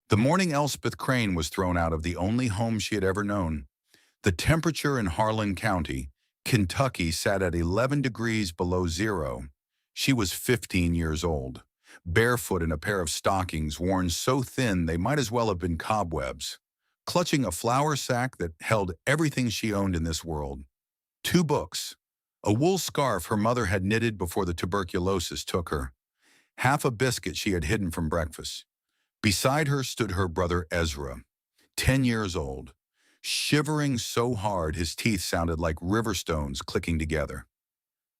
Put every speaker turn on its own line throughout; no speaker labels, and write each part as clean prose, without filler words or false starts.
The morning Elspeth Crane was thrown out of the only home she had ever known. The temperature in Harlan County, Kentucky, sat at 11 degrees below zero. She was 15 years old, barefoot in a pair of stockings worn so thin they might as well have been cobwebs, clutching a flour sack that held everything she owned in this world. Two books, a wool scarf her mother had knitted before the tuberculosis took her, half a biscuit she had hidden from breakfast. Beside her stood her brother Ezra, 10 years old, shivering so hard his teeth sounded like river stones clicking together.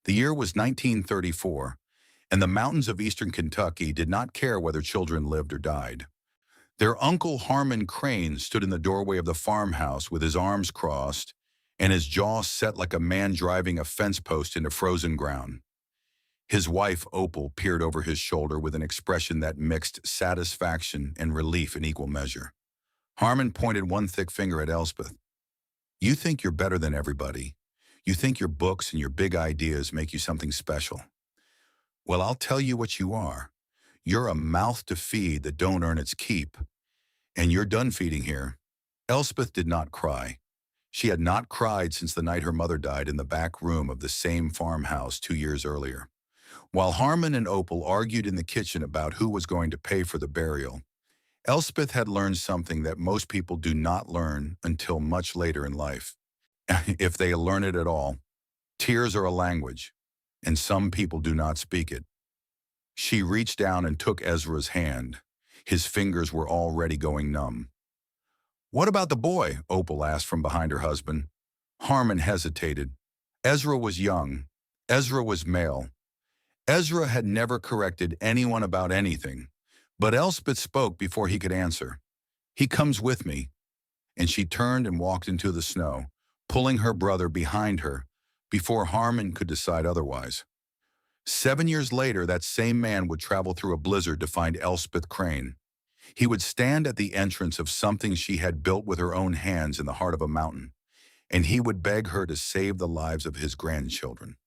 The year was 1934, and the mountains of eastern Kentucky did not care whether children lived or died. Their uncle Harmon Crane stood in the doorway of the farmhouse with his arms crossed and his jaw set like a man driving a fence post into frozen ground. His wife, Opal, peered over his shoulder with an expression that mixed satisfaction and relief in equal measure. Harmon pointed one thick finger at Elspeth. "You think you're better than everybody. You think your books and your big ideas make you something special. Well, I'll tell you what you are. You're a mouth to feed that don't earn its keep. And you're done feeding here." Elspeth did not cry. She had not cried since the night her mother died in the back room of the same farmhouse 2 years earlier. While Harmon and Opal argued in the kitchen about who was going to pay for the burial, Elspeth had learned something that most people do not learn until much later in life. If they learn it at all, tears are a language, and some people do not speak it. She reached down and took Ezra's hand. His fingers were already going numb. "What about the boy?" Opal asked from behind her husband. Harmon hesitated. Ezra was young. Ezra was male. Ezra had never corrected anyone about anything, but Elspeth spoke before he could answer. "He comes with me." And she turned and walked into the snow, pulling her brother behind her before Harmon could decide otherwise. 7 years later, that same man would travel through a blizzard to find Elspeth Crane. He would stand at the entrance of something she had built with her own hands in the heart of a mountain, and he would beg her to save the lives of his grandchildren.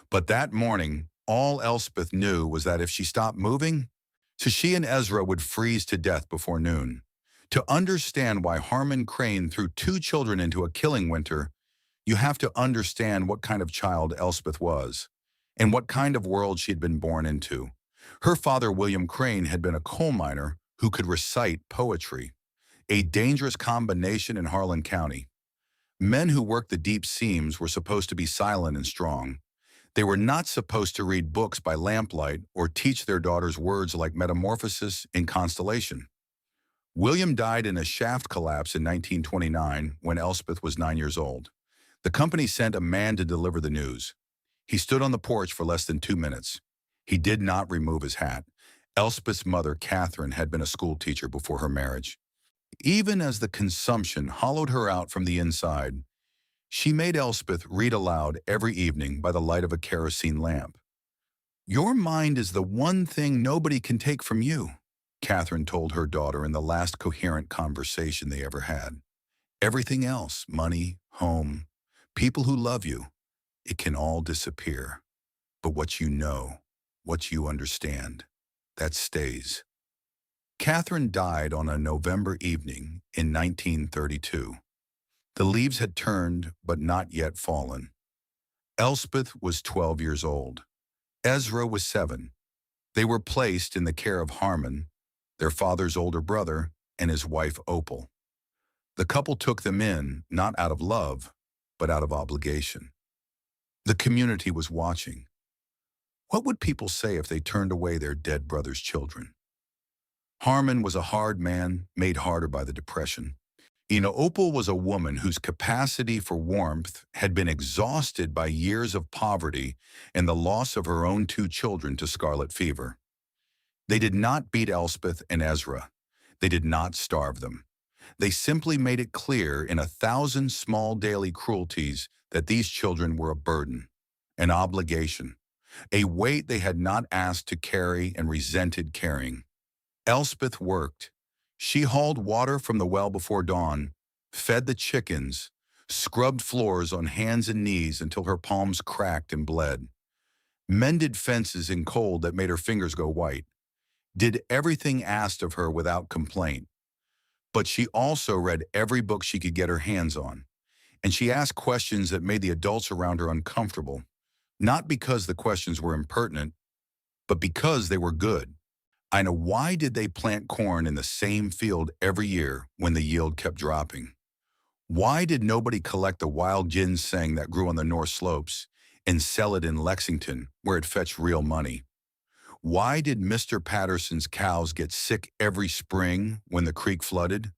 But that morning, all Elspeth knew was that if she stopped moving, so she and Ezra would freeze to death before noon. To understand why Harmon Crane threw two children into a killing winter, you have to understand what kind of child Elspeth was, and what kind of world she had been born into. Her father, William Crane, had been a coal miner who could recite poetry, a dangerous combination in Harlan County. Men who worked the deep seams were supposed to be silent and strong. They were not supposed to read books by lamplight or teach their daughters words like metamorphosis and constellation. William died in a shaft collapse in 1929 when Elspeth was 9 years old. The company sent a man to deliver the news. He stood on the porch for less than 2 minutes. He did not remove his hat. Elspeth's mother, Catherine, had been a school teacher before her marriage. Even as the consumption hollowed her out from the inside, she made Elspeth read aloud every evening by the light of a kerosene lamp. "Your mind is the one thing nobody can take from you," Catherine told her daughter in the last coherent conversation they ever had. "Everything else, money, home, people who love you, it can all disappear. But what you know, what you understand, that stays." Catherine died on a November evening in 1932. The leaves had turned, but not yet fallen. Elspeth was 12 years old. Ezra was 7. They were placed in the care of Harmon, their father's older brother, and his wife Opal. The couple took them in, not out of love, but out of obligation. The community was watching. What would people say if they turned away their dead brother's children? Harmon was a hard man, made harder by the Depression. Opal was a woman whose capacity for warmth had been exhausted by years of poverty and the loss of her own 2 children to scarlet fever. They did not beat Elspeth and Ezra. They did not starve them. They simply made it clear in 1,000 small daily cruelties that these children were a burden, an obligation, a weight they had not asked to carry and resented carrying. Elspeth worked. She hauled water from the well before dawn, fed the chickens, scrubbed floors on hands and knees until her palms cracked and bled, mended fences in cold that made her fingers go white, did everything asked of her without complaint, But she also read every book she could get her hands on, and she asked questions that made the adults around her uncomfortable, not because the questions were impertinent, but because they were good. I know, why did they plant corn in the same field every year when the yield kept dropping? Why did nobody collect the wild ginseng that grew on the North Slopes and sell it in Lexington, where it fetched real money? Why did Mr. Patterson's cows get sick every spring when the creek flooded?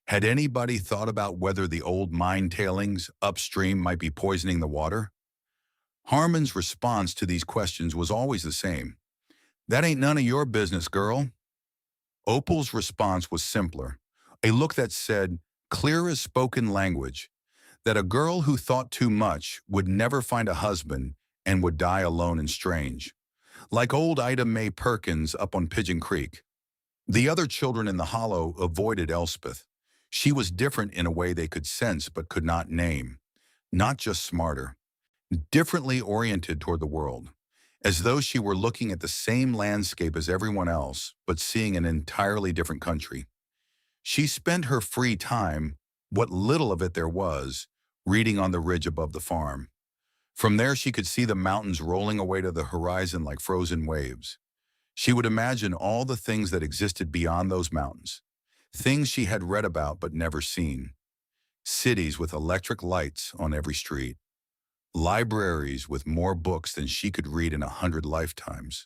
Had anybody thought about whether the old mine tailings upstream might be poisoning the water? Harmon's response to these questions was always the same. "That ain't none of your business, girl." Opal's response was simpler, a look that said, clear as spoken language, that a girl who thought too much would never find a husband and would die alone and strange, like old Ida Mae Perkins up on Pigeon Creek. The other children in the hollow avoided Elspeth. She was different in a way they could sense but could not name, not just smarter, differently oriented toward the world, as though she were looking at the same landscape as everyone else, but seeing an entirely different country. She spent her free time, what little of it there was, reading on the ridge above the farm. From there she could see the mountains rolling away to the horizon like frozen waves. She would imagine all the things that existed beyond those mountains, things she had read about but never seen. Cities with electric lights on every street. Libraries with more books than she could read in 100 lifetimes.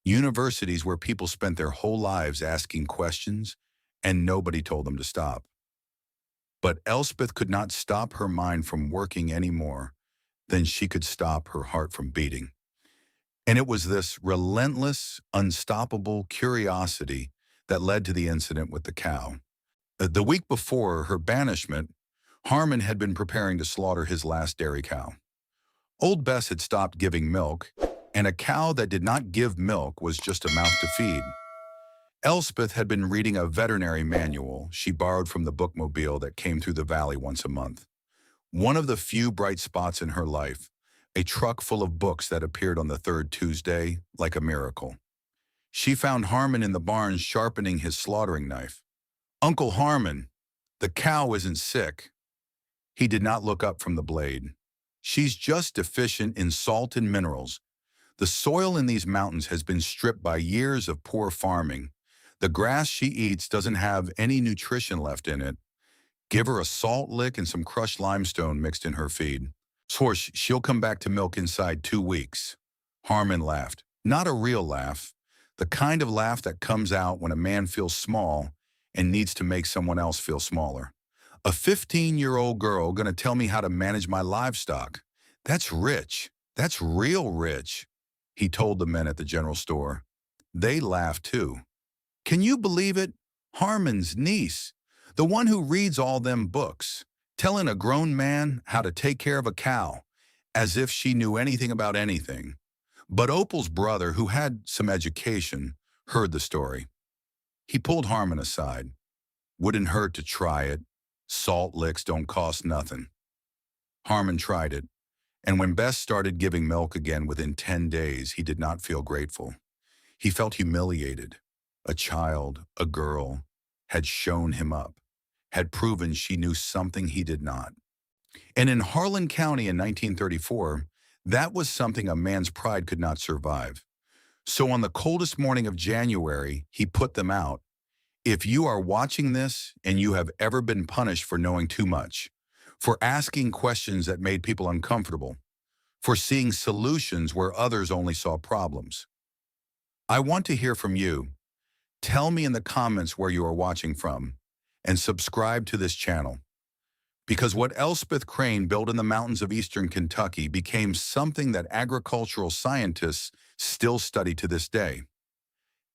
Universities where people spent their whole lives asking questions and nobody told them to stop. But Elspeth could not stop her mind from working any more than she could stop her heart from beating. And it was this relentless, unstoppable curiosity that led to the incident with the cow. The week before her banishment, Harmon had been preparing to slaughter his last dairy cow. Old Bess had stopped giving milk, and a cow that did not give milk was just a mouth to feed. Elspeth had been reading a veterinary manual she borrowed from the bookmobile that came through the valley once a month. One of the few bright spots in her life, a truck full of books that appeared on the third Tuesday like a miracle. She found Harmon in the barn sharpening his slaughtering knife. "Uncle Harmon, the cow isn't sick." He did not look up from the blade. "She's just deficient in salt and minerals. The soil in these mountains has been stripped by years of poor farming. The grass she eats doesn't have any nutrition left in it. Give her a salt lick and some crushed limestone mixed in her feed. Source, she'll come back to milk inside 2 weeks." Harmon laughed. Not a real laugh. The kind of laugh that comes out when a man feels small and needs to make someone else feel smaller. "A 15-year-old girl gonna tell me how to manage my livestock. That's rich. That's real rich," he told the men at the general store. They laughed too. Can you believe it? Harmon's niece, the one who reads all them books, telling a grown man how to take care of a cow, as if she knew anything about anything. But Opal's brother, who had some education, heard the story. He pulled Harmon aside. "Wouldn't hurt to try it. Salt licks don't cost nothing." Harmon tried it, and when Bess started giving milk again within 10 days, he did not feel grateful. He felt humiliated. A child, a girl, had shown him up, had proven she knew something he did not. And in Harlan County in 1934, that was something a man's pride could not survive. So on the coldest morning of January, he put them out. If you are watching this and you have ever been punished for knowing too much, for asking questions that made people uncomfortable, for seeing solutions where others only saw problems, I want to hear from you. Tell me in the comments where you are watching from, and subscribe to this channel. Because what Elspeth Crane built in the mountains of eastern Kentucky became something that agricultural scientists still study to this day.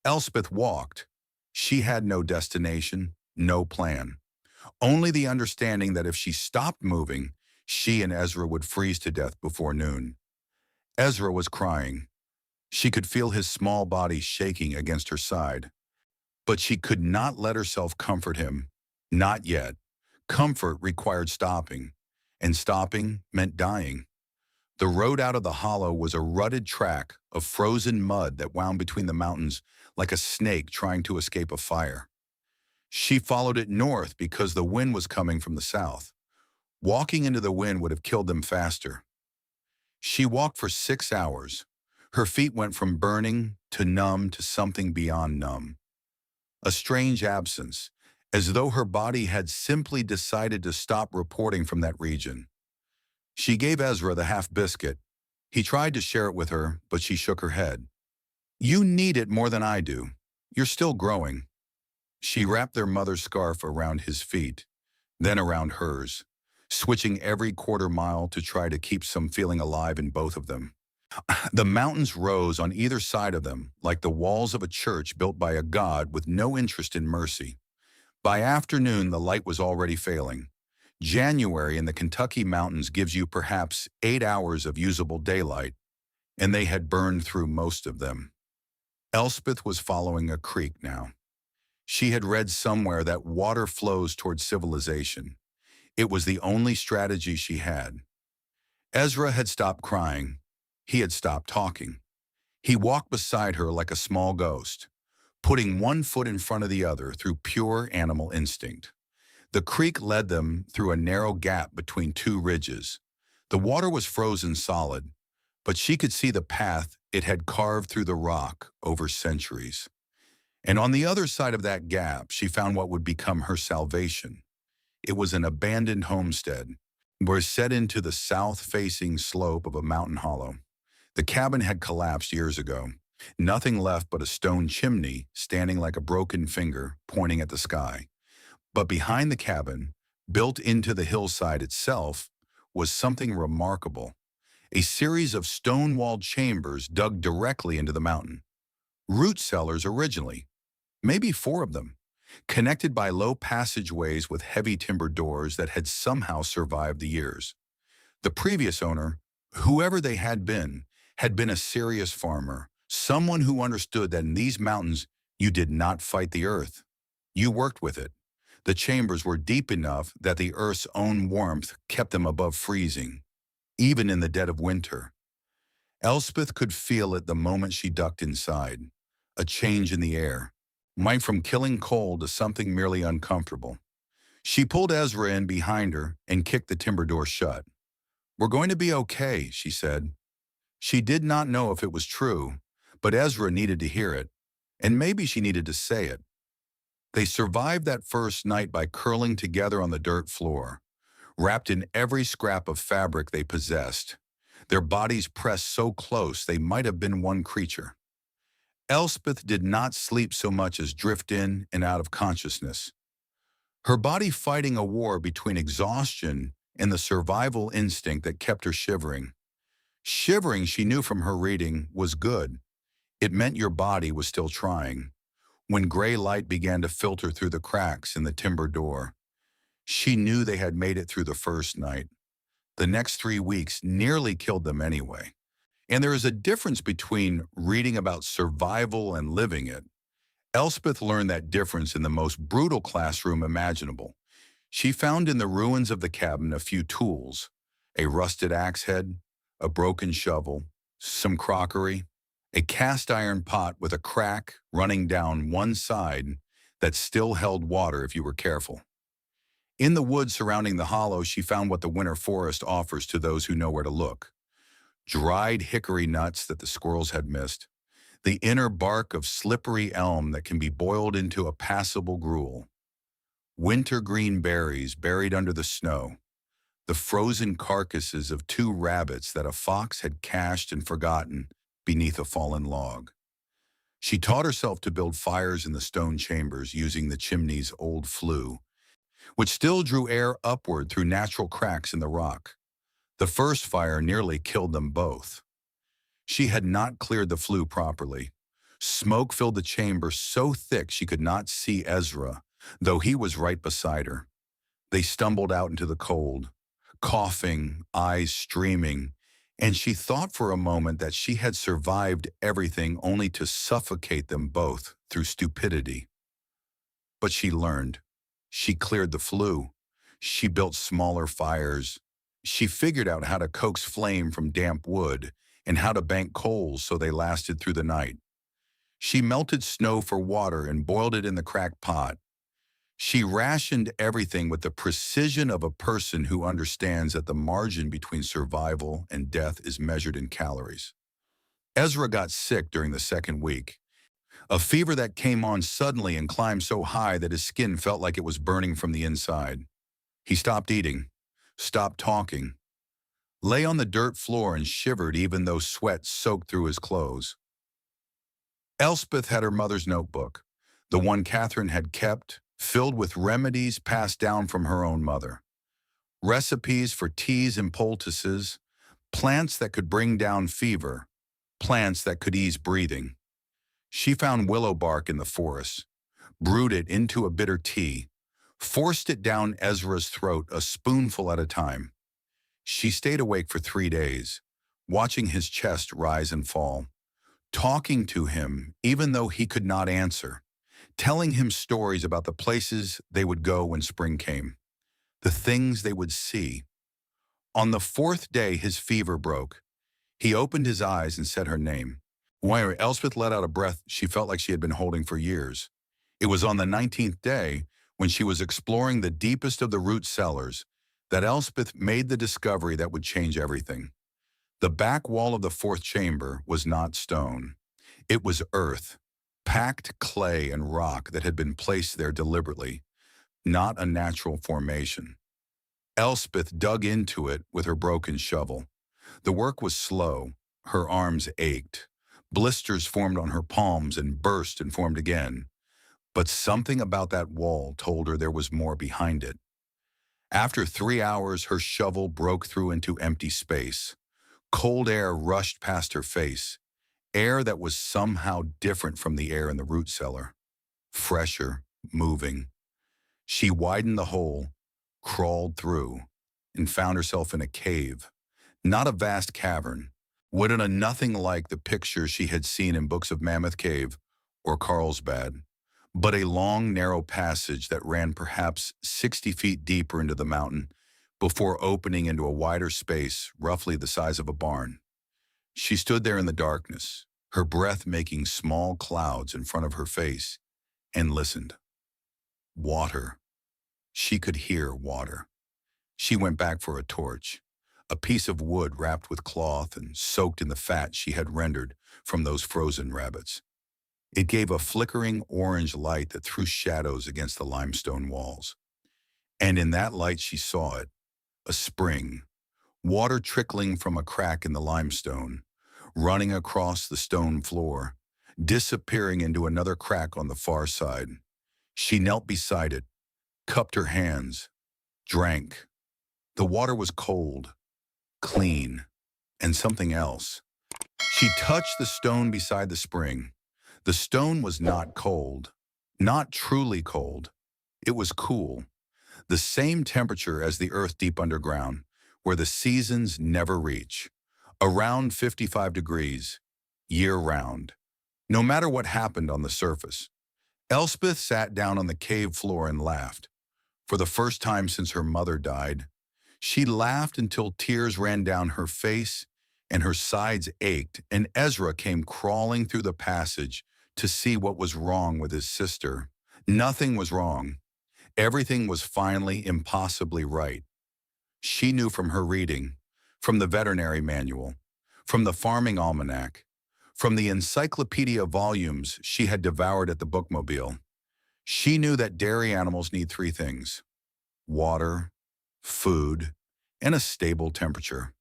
Elspeth walked. She had no destination, no plan. Only the understanding that if she stopped moving, she and Ezra would freeze to death before noon. Ezra was crying. She could feel his small body shaking against her side. But she could not let herself comfort him. Not yet. Comfort required stopping, and stopping meant dying. The road out of the hollow was a rutted track of frozen mud that wound between the mountains like a snake trying to escape a fire. She followed it north because the wind was coming from the south. Walking into the wind would have killed them faster. She walked for 6 hours. Her feet went from burning to numb to something beyond numb. A strange absence, as though her body had simply decided to stop reporting from that region. She gave Ezra the half biscuit. He tried to share it with her, but she shook her head. You need it more than I do. You're still growing. She wrapped their mother's scarf around his feet, then around hers, switching every quarter mile to try to keep some feeling alive in both of them. The mountains rose on either side of them, like the walls of a church built by a god with no interest in mercy. By afternoon, the light was already failing. January in the Kentucky mountains gives you perhaps 8 hours of usable daylight, and they had burned through most of them. Elspeth was following a creek now. She had read somewhere that water flows toward civilization. It was the only strategy she had. Ezra had stopped crying. He had stopped talking. He walked beside her like a small ghost, putting one foot in front of the other through pure animal instinct. The creek led them through a narrow gap between two ridges. The water was frozen solid, but she could see the path it had carved through the rock over centuries. And on the other side of that gap, she found what would become her salvation. It was an abandoned homestead, where set into the south-facing slope of a mountain hollow. The cabin had collapsed years ago. Nothing left but a stone chimney standing like a broken finger pointing at the sky. But behind the cabin, built into the hillside itself, was something remarkable. A series of stone-walled chambers dug directly into the mountain. Root cellars originally, maybe 4 of them, connected by low passageways with heavy timber doors that had somehow survived the years. The previous owner, whoever they had been a serious farmer, someone who understood that in these mountains you did not fight the earth. You worked with it. The chambers were deep enough that the earth's own warmth kept them above freezing, even in the dead of winter. Elspeth could feel it the moment she ducked inside, a change in the air, went from killing cold to something merely uncomfortable. She pulled Ezra in behind her and kicked the timber door shut. We're going to be okay, she said. She did not know if it was true, but Ezra needed to hear it, and maybe she needed to say it. They survived that first night by curling together on the dirt floor, wrapped in every scrap of fabric they possessed, their bodies pressed so close they might have been one creature. Elspeth did not sleep so much as drift in and out of consciousness, her body fighting a war between exhaustion and the survival instinct that kept her shivering. Shivering, she knew from her reading, was good. It meant your body was still trying. When gray light began to filter through the cracks in the timber door, she knew they had made it through the first night. The next 3 weeks nearly killed them anyway. And there is a difference between reading about survival and living it. Elspeth learned that difference in the most brutal classroom imaginable. She found in the ruins of the cabin a few tools, a rusted axe head, a broken shovel, some crockery, a cast iron pot with a crack running down one side that still held water if you were careful. In the woods surrounding the hollow, she found what the winter forest offers to those who know where to look. Dried hickory nuts that the squirrels had missed, the inner bark of slippery elm that can be boiled into a passable gruel, wintergreen berries buried under the snow, the frozen carcasses of 2 rabbits that a fox had cached and forgotten beneath a fallen log. She taught herself to build fires in the stone chambers using the chimney's old flue, which still drew air upward through natural cracks in the rock. The first fire nearly killed them both. She had not cleared the flue properly. Smoke filled the chamber so thick she could not see Ezra, though he was right beside her. They stumbled out into the cold, coughing, eyes streaming, and she thought for a moment that she had survived everything only to suffocate them both through stupidity. But she learned. She cleared the flue. She built smaller fires. She figured out how to coax flame from damp wood and how to bank coals so they lasted through the night. She melted snow for water and boiled it in the cracked pot. She rationed everything with the precision of a person who understands that the margin between survival and death is measured in calories. Ezra got sick during the second week, a fever that came on suddenly and climbed so high that his skin felt like it was burning from the inside. He stopped eating, stopped talking, lay on the dirt floor and shivered even though sweat soaked through his clothes. Elspeth had her mother's notebook, the one Catherine had kept, filled with remedies passed down from her own mother. Recipes for teas and poultices, plants that could bring down fever, plants that could ease breathing. She found willow bark in the forest, brewed it into a bitter tea, forced it down Ezra's throat a spoonful at a time. She stayed awake for 3 days, watching his chest rise and fall, talking to him even though he could not answer, telling him stories about the places they would go when spring came, the things they would see. On the 4th day, his fever broke. He opened his eyes and said her name. When Elspeth let out a breath she felt like she had been holding for years. It was on the 19th day, when she was exploring the deepest of the root cellars, that Elspeth made the discovery that would change everything. The back wall of the 4th chamber was not stone. It was earth, packed clay and rock that had been placed there deliberately, not a natural formation. Elspeth dug into it with her broken shovel. The work was slow. Her arms ached. Blisters formed on her palms and burst and formed again. But something about that wall told her there was more behind it. After 3 hours, her shovel broke through into empty space. Cold air rushed past her face, air that was somehow different from the air in the root cellar. Fresher, moving. She widened the hole, crawled through, and found herself in a cave. Not a vast cavern, nothing like the pictures she had seen in books of Mammoth Cave or Carlsbad, but a long, narrow passage that ran perhaps 60 feet deeper into the mountain before opening into a wider space roughly the size of a barn. She stood there in the darkness, her breath making small clouds in front of her face, and listened. Water. She could hear water. She went back for a torch, a piece of wood wrapped with cloth and soaked in the fat she had rendered from those frozen rabbits. It gave a flickering orange light that threw shadows against the limestone walls. And in that light she saw it, a spring, water trickling from a crack in the limestone, running across the stone floor, disappearing into another crack on the far side. She knelt beside it, cupped her hands, drank. The water was cold, clean, and something else. She touched the stone beside the spring. The stone was not cold, not truly cold. It was cool, the same temperature as the earth deep underground, where the seasons never reach, around 55 degrees, year-round, no matter what happened on the surface. Elspeth sat down on the cave floor and laughed. For the first time since her mother died, she laughed until tears ran down her face and her sides ached, and Ezra came crawling through the passage to see what was wrong with his sister. Nothing was wrong. Everything was finally impossibly right. She knew from her reading, from the veterinary manual, from the farming almanac, from the encyclopedia volumes she had devoured at the bookmobile. She knew that dairy animals need 3 things: water, food, and a stable temperature.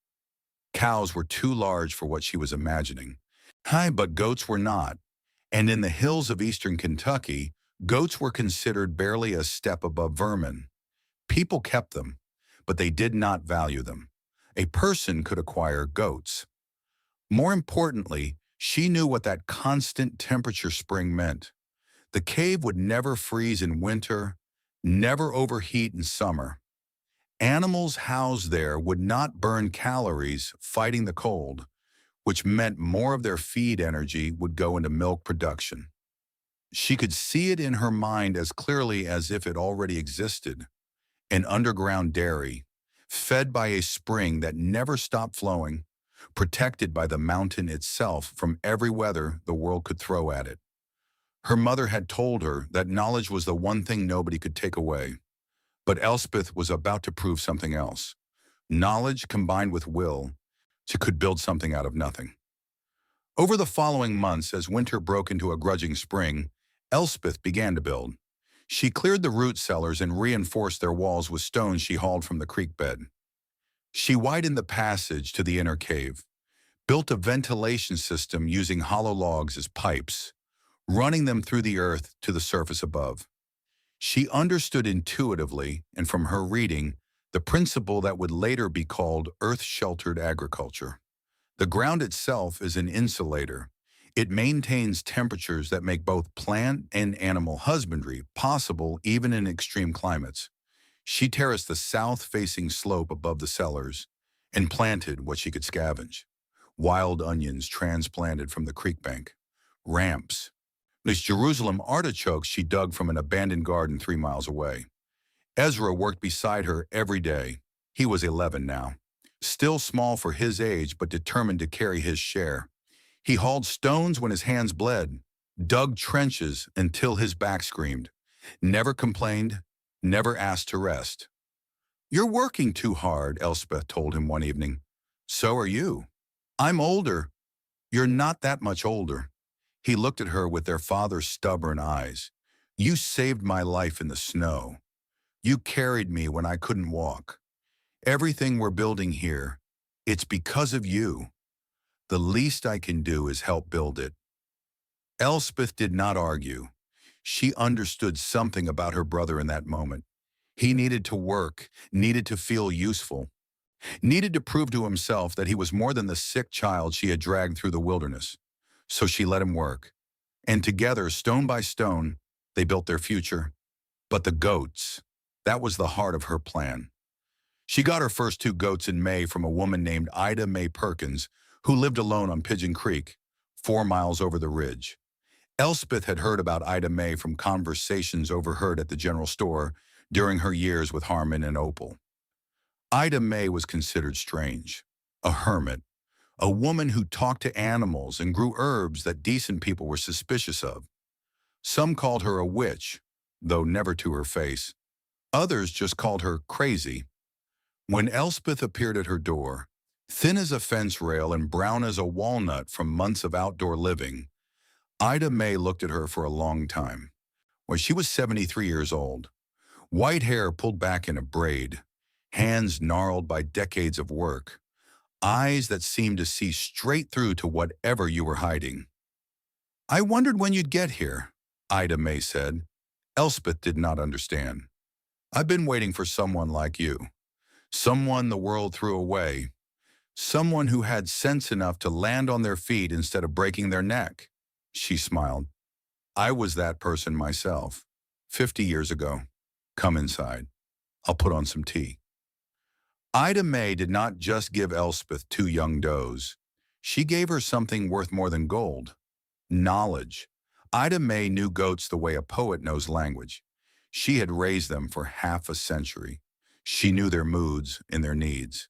Cows were too large for what she was imagining. But goats were not. And in the hills of eastern Kentucky, goats were considered barely a step above vermin. People kept them, but they did not value them. A person could acquire goats. More importantly, she knew what that constant temperature spring meant. The cave would never freeze in winter, never overheat in summer. Animals housed there would not burn calories fighting the cold, which meant more of their feed energy would go into milk production. She could see it in her mind as clearly as if it already existed: an underground dairy, fed by a spring that never stopped flowing, protected by the mountain itself from every weather the world could throw at it. Her mother had told her that knowledge was the one thing nobody could take away. But Elspeth was about to prove something else. Knowledge combined with will, she could build something out of nothing. Over the following months, as winter broke into a grudging spring, Elspeth began to build. She cleared the root cellars and reinforced their walls with stones she hauled from the creek bed. She widened the passage to the inner cave, built a ventilation system using hollow logs as pipes, running them through the earth to the surface above. She understood intuitively, and from her reading, the principle that would later be called earth-sheltered agriculture. The ground itself is an insulator. It maintains temperatures that make both plant and animal husbandry possible even in extreme climates. She terraced the south-facing slope above the cellars and planted what she could scavenge. Wild onions transplanted from the creek bank, ramps, these Jerusalem artichokes she dug from an abandoned garden 3 miles away. Ezra worked beside her every day. He was 11 now, still small for his age but determined to carry his share. He hauled stones when his hands bled, dug trenches until his back screamed, never complained, never asked to rest. "You're working too hard," Elspeth told him one evening. "So are you." "I'm older." "You're not that much older." He looked at her with their father's stubborn eyes. "You saved my life in the snow. You carried me when I couldn't walk. Everything we're building here, it's because of you. The least I can do is help build it." Elspeth did not argue. She understood something about her brother in that moment. He needed to work, needed to feel useful, needed to prove to himself that he was more than the sick child she had dragged through the wilderness. So she let him work. And together, stone by stone, they built their future. But the goats, that was the heart of her plan. She got her first 2 goats in May from a woman named Ida Mae Perkins, who lived alone on Pigeon Creek, 4 miles over the ridge. Elspeth had heard about Ida Mae from conversations overheard at the general store during her years with Harmon and Opal. Ida Mae was considered strange, a hermit, a woman who talked to animals and grew herbs that decent people were suspicious of. Some called her a witch, though never to her face. Others just called her crazy. When Elspeth appeared at her door, thin as a fence rail and brown as a walnut from months of outdoor living, Ida Mae looked at her for a long time. Well, she was 73 years old, white hair pulled back in a braid, hands gnarled by decades of work, eyes that seemed to see straight through to whatever you were hiding. "I wondered when you'd get here," Ida Mae said. Elspeth did not understand. "I've been waiting for someone like you. Someone the world threw away. Someone who had sense enough to land on their feet instead of breaking their neck." She smiled. "I was that person myself, 50 years ago. Come inside. I'll put on some tea." Ida Mae did not just give Elspeth 2 young does. She gave her something worth more than gold: knowledge. Ida Mae knew goats the way a poet knows language. She had raised them for half a century. She knew their moods and their needs.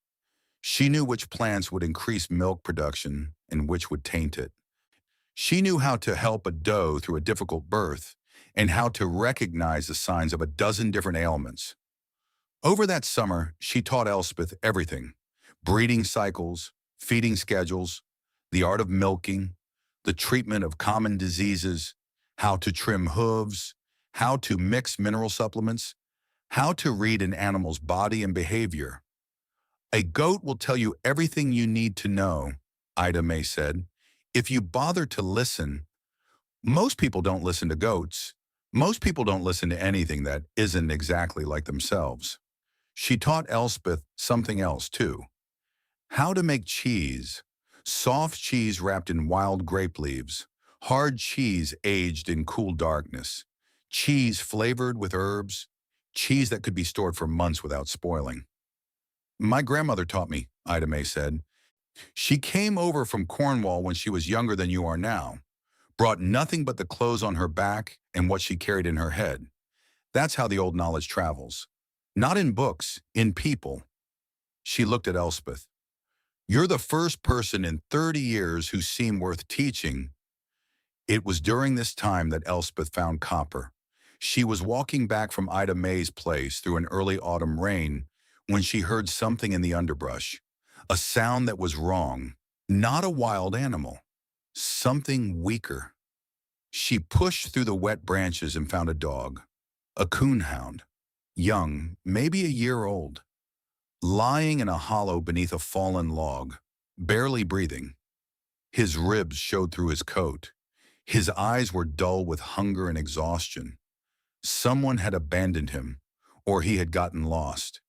She knew which plants would increase milk production and which would taint it. She knew how to help a doe through a difficult birth and how to recognize the signs of a dozen different ailments. Over that summer, she taught Elspeth everything: breeding cycles, feeding schedules, the art of milking, the treatment of common diseases, how to trim hooves, how to mix mineral supplements, how to read an animal's body and behavior. "A goat will tell you everything you need to know," Ida Mae said, "if you bother to listen." Most people don't listen to goats. Most people don't listen to anything that isn't exactly like themselves. She taught Elspeth something else, too. How to make cheese. Soft cheese wrapped in wild grape leaves. Hard cheese aged in cool darkness. Cheese flavored with herbs. Cheese that could be stored for months without spoiling. "My grandmother taught me," Ida Mae said. "She came over from Cornwall when she was younger than you are now. Brought nothing but the clothes on her back and what she carried in her head. That's how the old knowledge travels. Not in books, in people." She looked at Elspeth. "You're the first person in 30 years who seemed worth teaching." It was during this time that Elspeth found copper. She was walking back from Ida May's place through an early autumn rain when she heard something in the underbrush, a sound that was wrong, not a wild animal, something weaker. She pushed through the wet branches and found a dog, a coonhound, young, maybe a year old, lying in a hollow beneath a fallen log, barely breathing. His ribs showed through his coat. His eyes were dull with hunger and exhaustion. Someone had abandoned him, or he had gotten lost.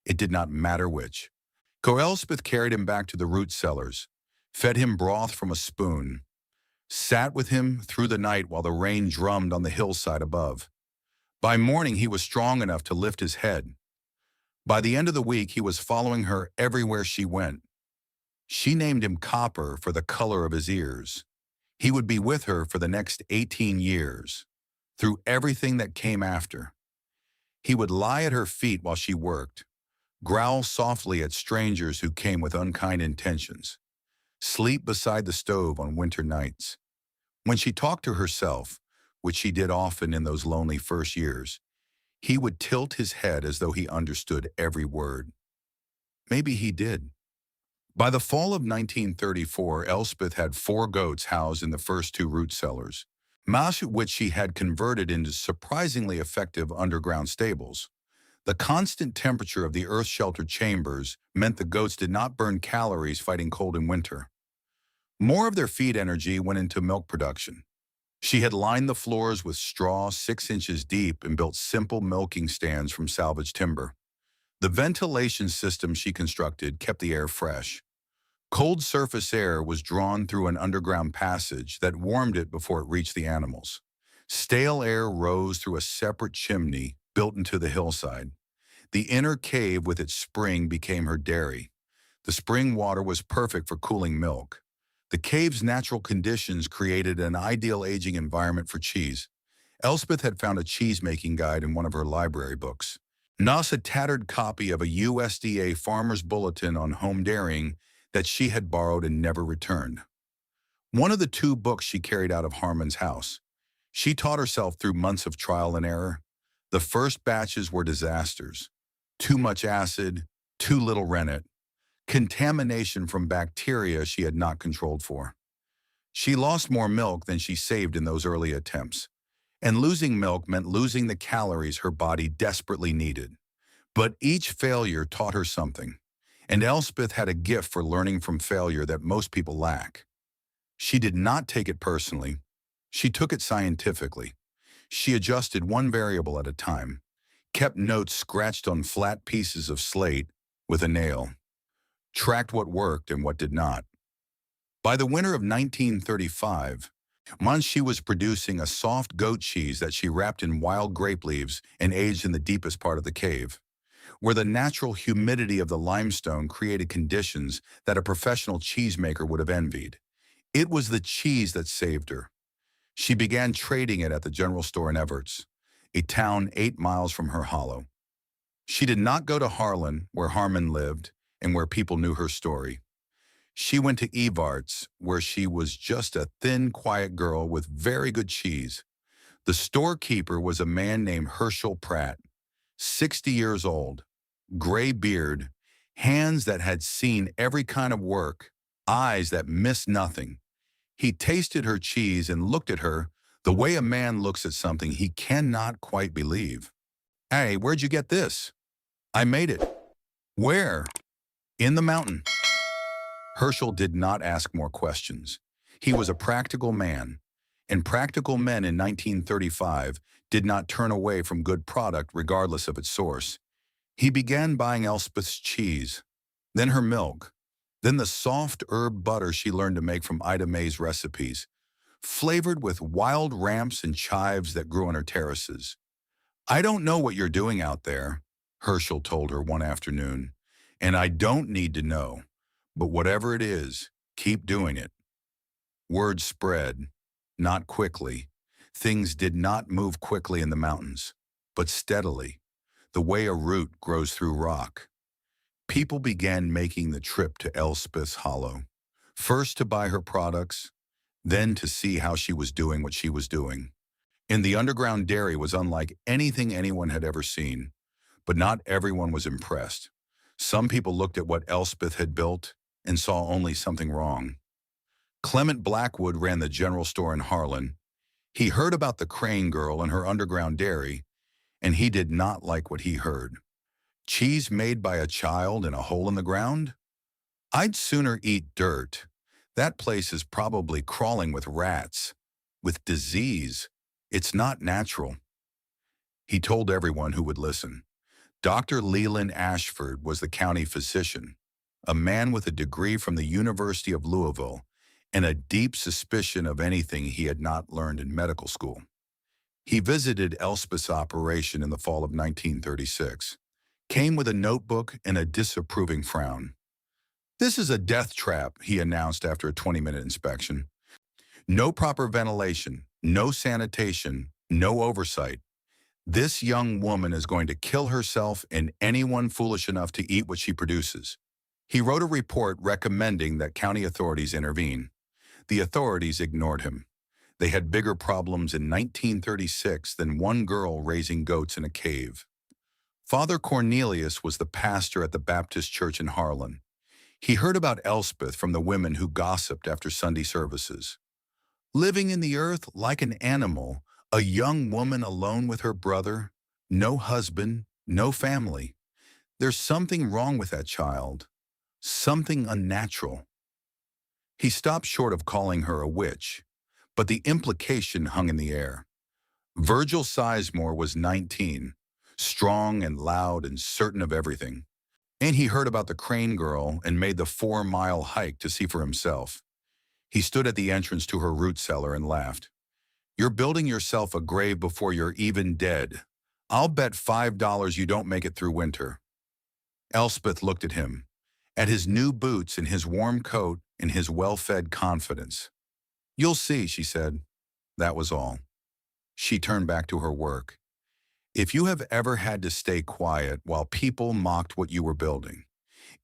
It did not matter which. Elspeth carried him back to the root cellars, fed him broth from a spoon, sat with him through the night while the rain drummed on the hillside above. By morning, he was strong enough to lift his head. By the end of the week, he was following her everywhere she went. She named him Copper for the color of his ears. He would be with her for the next 18 years, through everything that came after. He would lie at her feet while she worked, growl softly at strangers who came with unkind intentions, sleep beside the stove on winter nights. When she talked to herself, which she did often in those lonely first years, he would tilt his head as though he understood every word. Maybe he did. By the fall of 1934, Elspeth had 4 goats housed in the first 2 root cellars, which she had converted into surprisingly effective underground stables. The constant temperature of the earth-sheltered chambers meant the goats did not burn calories fighting cold in winter. More of their feed energy went into milk production. She had lined the floors with straw 6 inches deep and built simple milking stands from salvaged timber. The ventilation system she constructed kept the air fresh. Cold surface air was drawn through an underground passage that warmed it before it reached the animals. Stale air rose through a separate chimney built into the hillside. The inner cave with its spring became her dairy. The spring water was perfect for cooling milk. The cave's natural conditions created an ideal aging environment for cheese. Elspeth had found a cheese-making guide in one of her library books. Thus, a tattered copy of a USDA Farmer's Bulletin on home dairying that she had borrowed and never returned. One of the 2 books she carried out of Harmon's house. She taught herself through months of trial and error. The first batches were disasters. Too much acid, too little rennet, contamination from bacteria she had not controlled for. She lost more milk than she saved in those early attempts. And losing milk meant losing the calories her body desperately needed. But each failure taught her something. And Elspeth had a gift for learning from failure that most people lack. She did not take it personally. She took it scientifically. She adjusted one variable at a time, kept notes scratched on flat pieces of slate with a nail, tracked what worked and what did not. By the winter of 1935, once she was producing a soft goat cheese that she wrapped in wild grape leaves and aged in the deepest part of the cave, where the natural humidity of the limestone created conditions that a professional cheesemaker would have envied. It was the cheese that saved her. She began trading it at the general store in Everts, a town 8 miles from her hollow. She did not go to Harlan, where Harmon lived and where people knew her story. She went to Evarts, where she was just a thin, quiet girl with very good cheese. The storekeeper was a man named Herschel Pratt, 60 years old, gray beard, hands that had seen every kind of work, eyes that missed nothing. He tasted her cheese and looked at her the way a man looks at something he cannot quite believe. "Hey, where'd you get this?" "I made it." "Where?" "In the mountain." Herschel did not ask more questions. He was a practical man, and practical men in 1935 did not turn away from good product regardless of its source. He began buying Elspeth's cheese, then her milk, then the soft herb butter she learned to make from Ida May's recipes, flavored with wild ramps and chives that grew on her terraces. "I don't know what you're doing out there," Herschel told her one afternoon, "and I don't need to know, but whatever it is, keep doing it." Word spread, not quickly. Things did not move quickly in the mountains, but steadily, the way a root grows through rock. People began making the trip to Elspeth's Hollow, first to buy her products, then to see how she was doing what she was doing. And the underground dairy was unlike anything anyone had ever seen, but not everyone was impressed. Some people looked at what Elspeth had built and saw only something wrong. Clement Blackwood ran the general store in Harlan. He heard about the Crane girl and her underground dairy, and he did not like what he heard. Cheese made by a child in a hole in the ground? I'd sooner eat dirt. That place is probably crawling with rats, with disease. It's not natural. He told everyone who would listen. Dr. Leland Ashford was the county physician, a man with a degree from the University of Louisville and a deep suspicion of anything he had not learned in medical school. He visited Elspeth's operation in the fall of 1936, came with a notebook and a disapproving frown. "This is a death trap," he announced after a 20-minute inspection. "No proper ventilation, no sanitation, no oversight. This young woman is going to kill herself and anyone foolish enough to eat what she produces." He wrote a report recommending that county authorities intervene. The authorities ignored him. They had bigger problems in 1936 than one girl raising goats in a cave. Father Cornelius was the pastor at the Baptist church in Harlan. He heard about Elspeth from the women who gossiped after Sunday services. Living in the earth like an animal, a young woman alone with her brother, no husband, no family. There's something wrong with that child, something unnatural. He stopped short of calling her a witch, but the implication hung in the air. Virgil Sizemore was 19, strong and loud and certain of everything. And he heard about the Crane girl and made the 4-mile hike to see for himself. He stood at the entrance to her root cellar and laughed. "You're building yourself a grave before you're even dead. I'll bet $5 you don't make it through winter." Elspeth looked at him, at his new boots and his warm coat and his well-fed confidence. "You'll see," she said. That was all. She turned back to her work. If you have ever had to stay quiet while people mocked what you were building,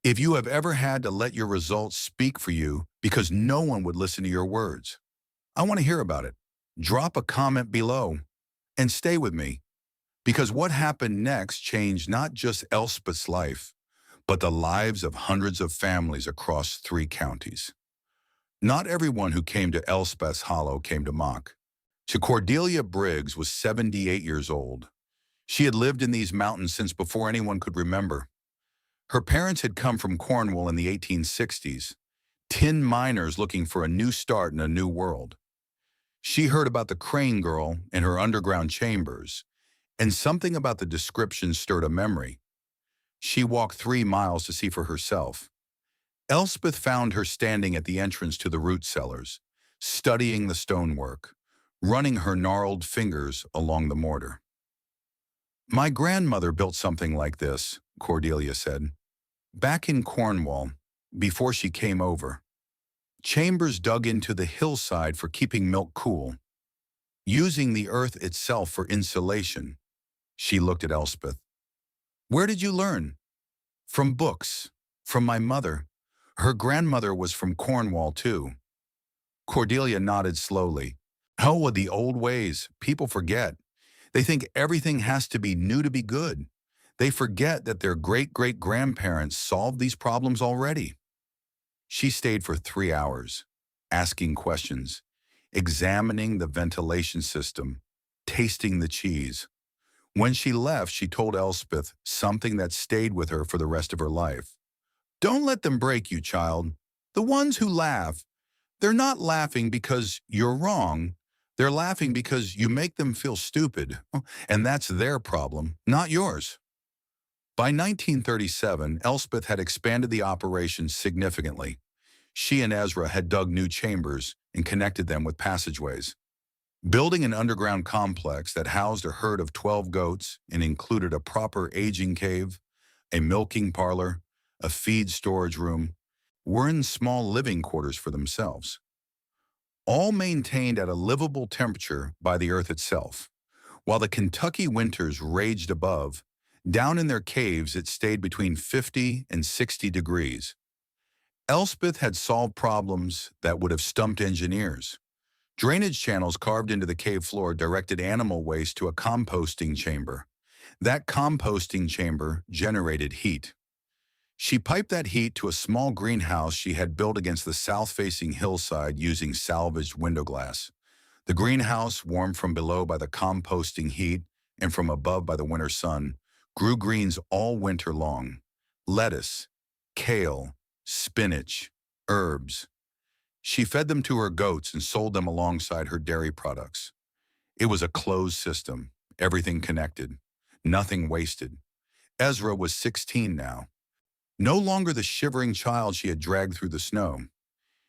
if you have ever had to let your results speak for you because no one would listen to your words, I want to hear about it. Drop a comment below and stay with me, because what happened next changed not just Elspeth's life, but the lives of hundreds of families across 3 counties. Not everyone who came to Elspeth's Hollow came to mock. Cordelia Briggs was 78 years old. She had lived in these mountains since before anyone could remember. Her parents had come from Cornwall in the 1860s, tin miners looking for a new start in a new world. She heard about the Crane girl and her underground chambers, and something about the description stirred a memory. She walked 3 miles to see for herself. Elspeth found her standing at the entrance to the root cellars, studying the stonework, running her gnarled fingers along the mortar. "My grandmother built something like this," Cordelia said, "back in Cornwall, before she came over. Chambers dug into the hillside for keeping milk cool, using the earth itself for insulation." She looked at Elspeth. "Where did you learn?" "From books, from my mother. Her grandmother was from Cornwall, too." Cordelia nodded slowly. "Oh, the old ways. People forget. They think everything has to be new to be good. They forget that their great-great-grandparents solved these problems already." She stayed for 3 hours, asking questions, examining the ventilation system, tasting the cheese. When she left, she told Elspeth something that stayed with her for the rest of her life. "Don't let them break you, child. The ones who laugh, they're not laughing because you're wrong. They're laughing because you make them feel stupid, and that's their problem, not yours." By 1937, Elspeth had expanded the operation significantly. She and Ezra had dug new chambers and connected them with passageways. Building an underground complex that housed a herd of 12 goats and included a proper aging cave, a milking parlor, a feed storage room, were in small living quarters for themselves, all maintained at a livable temperature by the earth itself. While the Kentucky winters raged above, down in their caves it stayed between 50 and 60 degrees. Elspeth had solved problems that would have stumped engineers. Drainage channels carved into the cave floor directed animal waste to a composting chamber. That composting chamber generated heat. She piped that heat to a small greenhouse she had built against the south-facing hillside using salvaged window glass. The greenhouse, warmed from below by the composting heat and from above by the winter sun, grew greens all winter long. Lettuce, kale, spinach, herbs. She fed them to her goats and sold them alongside her dairy products. It was a closed system, everything connected, nothing wasted. Ezra was 16 now, no longer the shivering child she had dragged through the snow.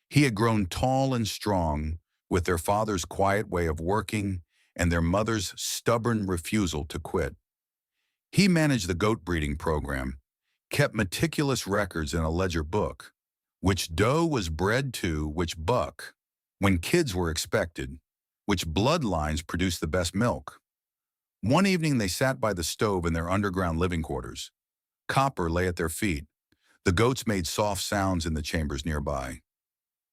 He had grown tall and strong, with their father's quiet way of working and their mother's stubborn refusal to quit. He managed the goat breeding program, kept meticulous records in a ledger book, which doe was bred to which buck, when kids were expected, which bloodlines produced the best milk. One evening they sat by the stove in their underground living quarters. Copper lay at their feet. The goats made soft sounds in the chambers nearby.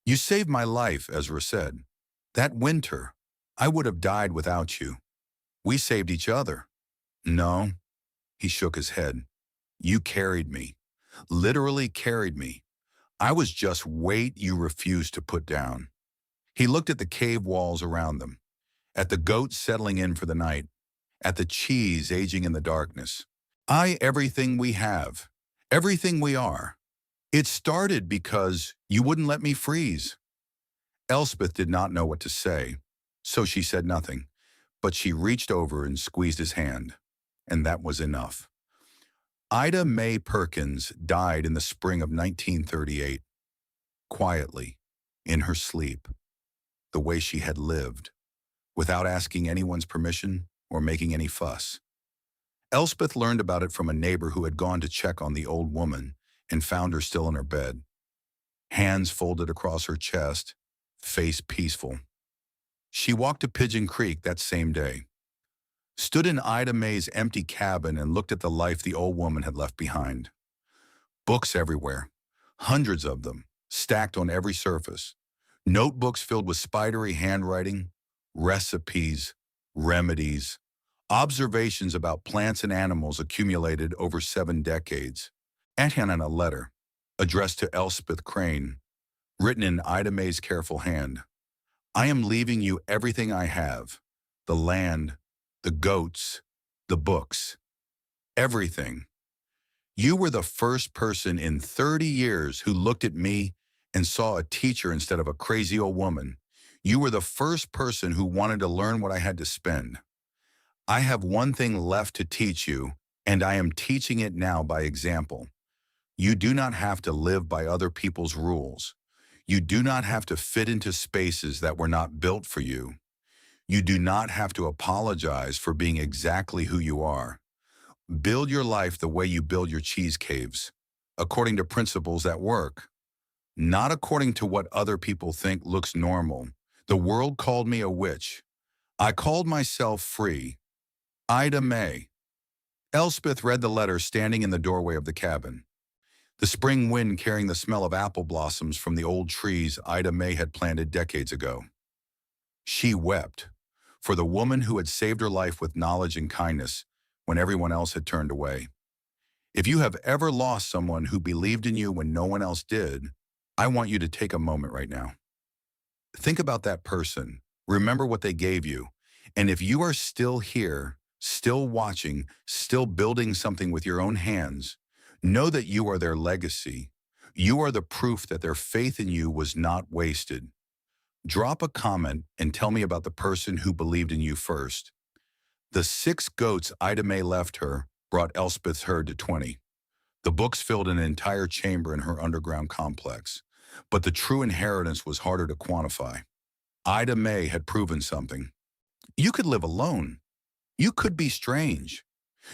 "You saved my life," Ezra said. "That winter, I would have died without you. We saved each other." "No," he shook his head. "You carried me, literally carried me. I was just weight you refused to put down." He looked at the cave walls around them, at the goats settling in for the night, at the cheese aging in the darkness. Everything we have, everything we are. It started because you wouldn't let me freeze." Elspeth did not know what to say, so she said nothing, but she reached over and squeezed his hand, and that was enough. Ida Mae Perkins died in the spring of 1938, quietly, in her sleep, the way she had lived, without asking anyone's permission or making any fuss. Elspeth learned about it from a neighbor who had gone to check on the old woman and found her still in her bed, hands folded across her chest, face peaceful. She walked to Pigeon Creek that same day, stood in Ida Mae's empty cabin and looked at the life the old woman had left behind. Books everywhere, hundreds of them, stacked on every surface. Notebooks filled with spidery handwriting, recipes, remedies, observations about plants and animals accumulated over 7 decades. And a letter, addressed to Elspeth Crane, written in Ida Mae's careful hand. "I am leaving you everything I have, the land, the goats, the books, everything. You were the first person in 30 years who looked at me and saw a teacher instead of a crazy old woman. You were the first person who wanted to learn what I had to spend. I have one thing left to teach you, and I am teaching it now by example. You do not have to live by other people's rules. You do not have to fit into spaces that were not built for you. You do not have to apologize for being exactly who you are. Build your life the way you build your cheese caves, according to principles that work, not according to what other people think looks normal. The world called me a witch. I called myself free. Ida Mae." Elspeth read the letter standing in the doorway of the cabin, the spring wind carrying the smell of apple blossoms from the old trees Ida Mae had planted decades ago. She wept for the woman who had saved her life with knowledge and kindness when everyone else had turned away. If you have ever lost someone who believed in you when no one else did, I want you to take a moment right now. Think about that person. Remember what they gave you. And if you are still here, still watching, still building something with your own hands, know that you are their legacy. You are the proof that their faith in you was not wasted. Drop a comment and tell me about the person who believed in you first. The 6 goats Ida Mae left her brought Elspeth's herd to 20. The books filled an entire chamber in her underground complex. But the true inheritance was harder to quantify. Ida Mae had proven something. You could live alone. You could be strange.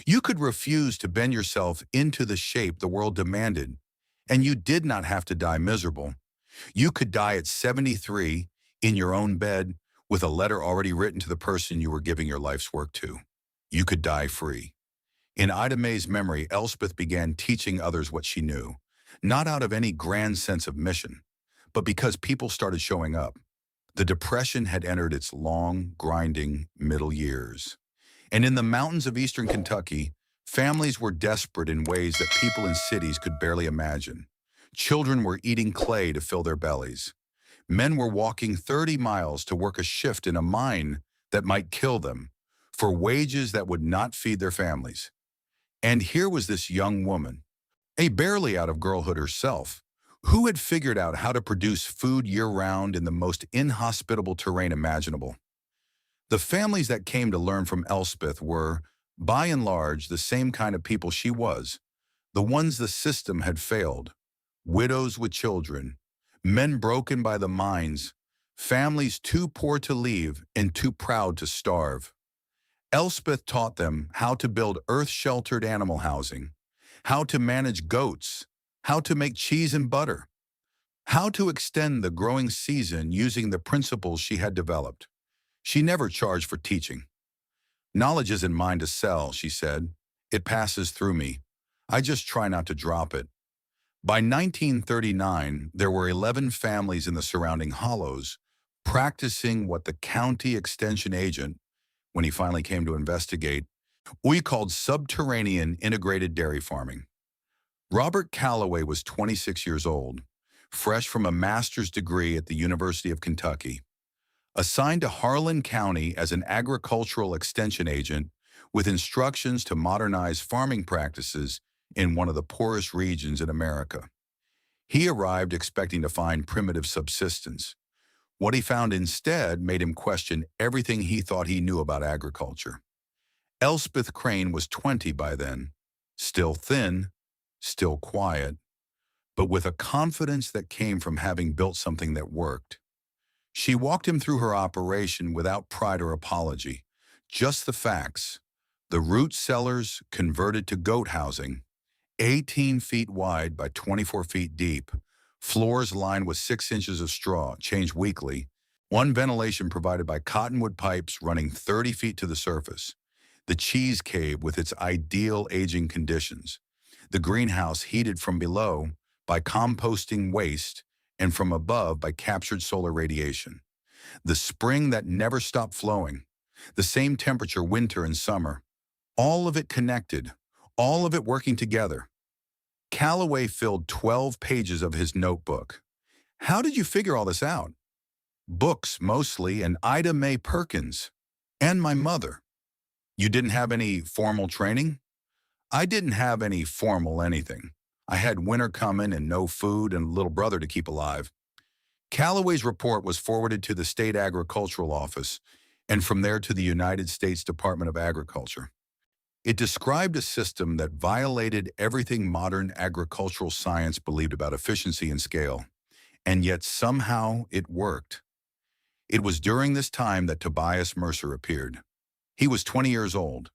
You could refuse to bend yourself into the shape the world demanded, and you did not have to die miserable. You could die at 73 in your own bed with a letter already written to the person you were giving your life's work to. You could die free. In Ida Mae's memory, Elspeth began teaching others what she knew, not out of any grand sense of mission, but because people started showing up. The Depression had entered its long, grinding middle years. And in the mountains of eastern Kentucky, families were desperate in ways that people in cities could barely imagine. Children were eating clay to fill their bellies. Men were walking 30 miles to work a shift in a mine that might kill them for wages that would not feed their families. And here was this young woman, barely out of girlhood herself, who had figured out how to produce food year-round in the most inhospitable terrain imaginable. The families that came to learn from Elspeth were, by and large, the same kind of people she was, the ones the system had failed: widows with children, men broken by the mines, families too poor to leave and too proud to starve. Elspeth taught them how to build earth-sheltered animal housing, how to manage goats, how to make cheese and butter, how to extend the growing season using the principles she had developed. She never charged for teaching. "Knowledge isn't mine to sell," she said. "It passes through me. I just try not to drop it." By 1939, there were 11 families in the surrounding hollows practicing what the county extension agent, when he finally came to investigate, we called subterranean integrated dairy farming. Robert Calloway was 26 years old, fresh from a master's degree at the University of Kentucky, assigned to Harlan County as an agricultural extension agent with instructions to modernize farming practices in one of the poorest regions in America. He arrived expecting to find primitive subsistence. What he found instead made him question everything he thought he knew about agriculture. Elspeth Crane was 20 by then, still thin, still quiet, but with a confidence that came from having built something that worked. She walked him through her operation without pride or apology, just the facts. The root cellars converted to goat housing, 18 feet wide by 24 feet deep, floors lined with 6 inches of straw, changed weekly, one ventilation provided by cottonwood pipes running 30 feet to the surface, the cheese cave with its ideal aging conditions, the greenhouse heated from below by composting waste and from above by captured solar radiation, the spring that never stopped flowing, the same temperature winter and summer, all of it connected, all of it working together. Calloway filled 12 pages of his notebook. "How did you figure all this out?" "Books, mostly, and Ida Mae Perkins. And my mother." "You didn't have any formal training?" "I didn't have any formal anything. I had winter coming and no food and a little brother to keep alive." Calloway's report was forwarded to the state agricultural office and from there to the United States Department of Agriculture. It described a system that violated everything modern agricultural science believed about efficiency and scale, and yet somehow it worked. It was during this time that Tobias Mercer appeared. He was 20 years old,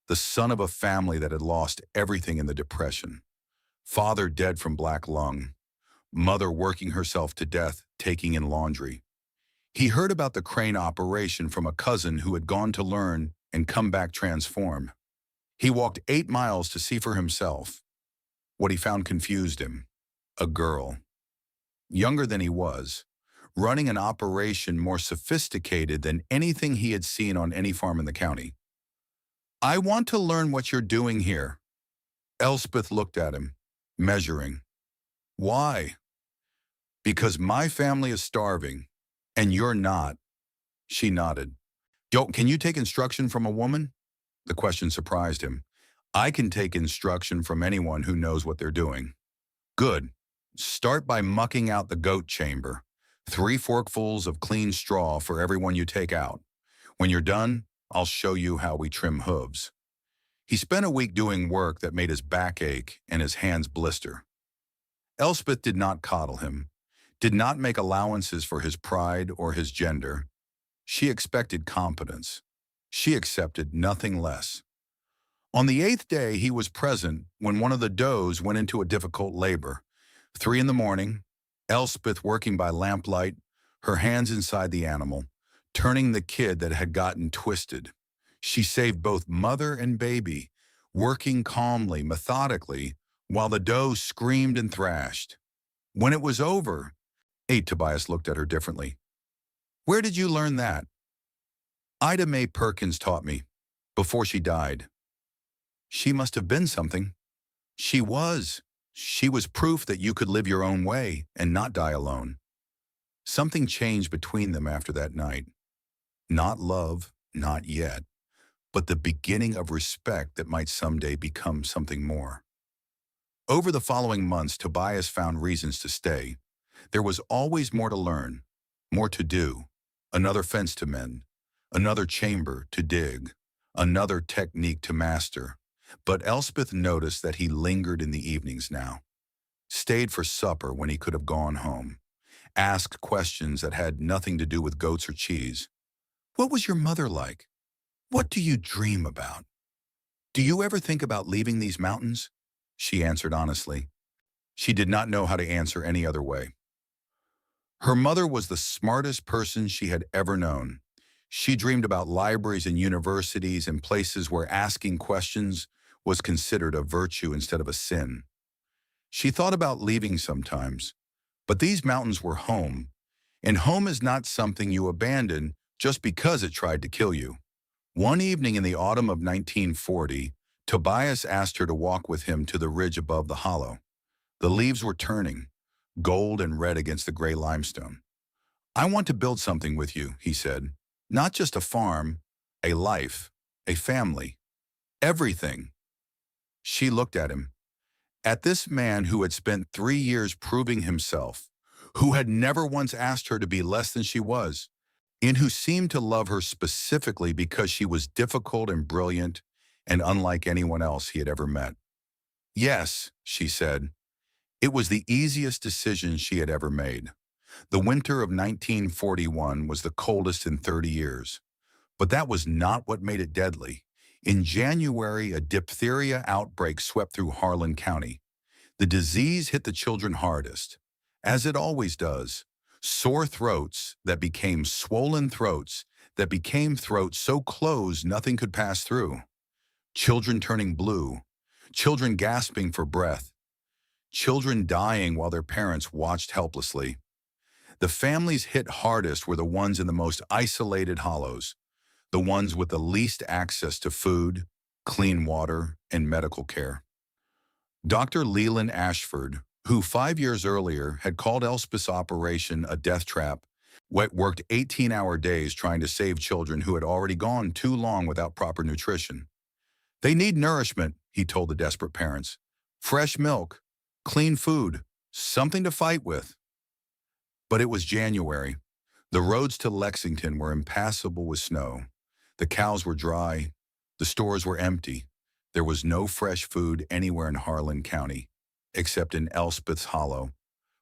the son of a family that had lost everything in the Depression. Father dead from black lung, mother working herself to death, taking in laundry. He heard about the crane operation from a cousin who had gone to learn and come back transformed. He walked 8 miles to see for himself. What he found confused him. A girl, younger than he was, running an operation more sophisticated than anything he had seen on any farm in the county. "I want to learn what you're doing here." Elspeth looked at him, measuring. "Why?" "Because my family is starving, and you're not." She nodded. Can you take instruction from a woman?" The question surprised him. "I can take instruction from anyone who knows what they're doing." "Good. Start by mucking out the goat chamber. 3 forkfuls of clean straw for every one you take out. When you're done, I'll show you how we trim hooves." He spent a week doing work that made his back ache and his hands blister. Elspeth did not coddle him, did not make allowances for his pride or his gender. She expected competence. She accepted nothing less. On the 8th day, he was present when one of the does went into a difficult labor. 3 in the morning, Elspeth working by lamplight, her hands inside the animal, turning the kid that had gotten twisted. She saved both mother and baby, working calmly, methodically, while the doe screamed and thrashed. When it was over, Tobias looked at her differently. Where did you learn that? Ida Mae Perkins taught me, before she died. She must have been something. She was. She was proof that you could live your own way and not die alone. Something changed between them after that night. Not love, not yet, but the beginning of respect that might someday become something more. Over the following months, Tobias found reasons to stay. There was always more to learn, more to do, another fence to mend, another chamber to dig, another technique to master. But Elspeth noticed that he lingered in the evenings now, stayed for supper when he could have gone home, asked questions that had nothing to do with goats or cheese. What was your mother like? What do you dream about? Do you ever think about leaving these mountains? She answered honestly. She did not know how to answer any other way. Her mother was the smartest person she had ever known. She dreamed about libraries and universities and places where asking questions was considered a virtue instead of a sin. She thought about leaving sometimes, but these mountains were home, and home is not something you abandon just because it tried to kill you. One evening in the autumn of 1940, Tobias asked her to walk with him to the ridge above the hollow. The leaves were turning, gold and red against the gray limestone. I want to build something with you, he said. Not just a farm, a life, a family, everything. She looked at him, at this man who had spent 3 years proving himself, who had never once asked her to be less than she was, and who seemed to love her specifically because she was difficult and brilliant and unlike anyone else he had ever met. Yes, she said. It was the easiest decision she had ever made. The winter of 1941 was the coldest in 30 years. But that was not what made it deadly. In January, a diphtheria outbreak swept through Harlan County. The disease hit the children hardest, as it always does. Sore throats that became swollen throats that became throats so closed nothing could pass through. Children turning blue. Children gasping for breath. Children dying while their parents watched helplessly. The families hit hardest were the ones in the most isolated hollows, the ones with the least access to food, clean water, and medical care. Dr. Leland Ashford, who 5 years earlier had called Elspeth's operation a death trap, worked 18-hour days trying to save children who had already gone too long without proper nutrition. They need nourishment, he told the desperate parents. Fresh milk, clean food, something to fight with. But it was January. The roads to Lexington were impassable with snow. The cows were dry. The stores were empty. There was no fresh food anywhere in Harlan County, except in Elspeth's Hollow,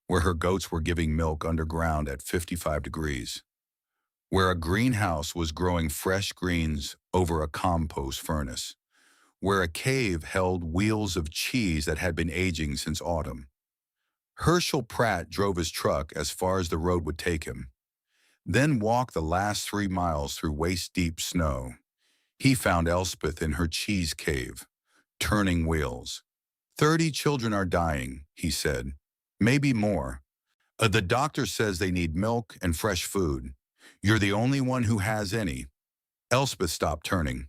where her goats were giving milk underground at 55 degrees, where a greenhouse was growing fresh greens over a compost furnace, where a cave held wheels of cheese that had been aging since autumn. Herschel Pratt drove his truck as far as the road would take him, then walked the last 3 miles through waist-deep snow. He found Elspeth in her cheese cave, turning wheels. 30 children are dying, he said. Maybe more. The doctor says they need milk and fresh food. You're the only one who has any. Elspeth stopped turning.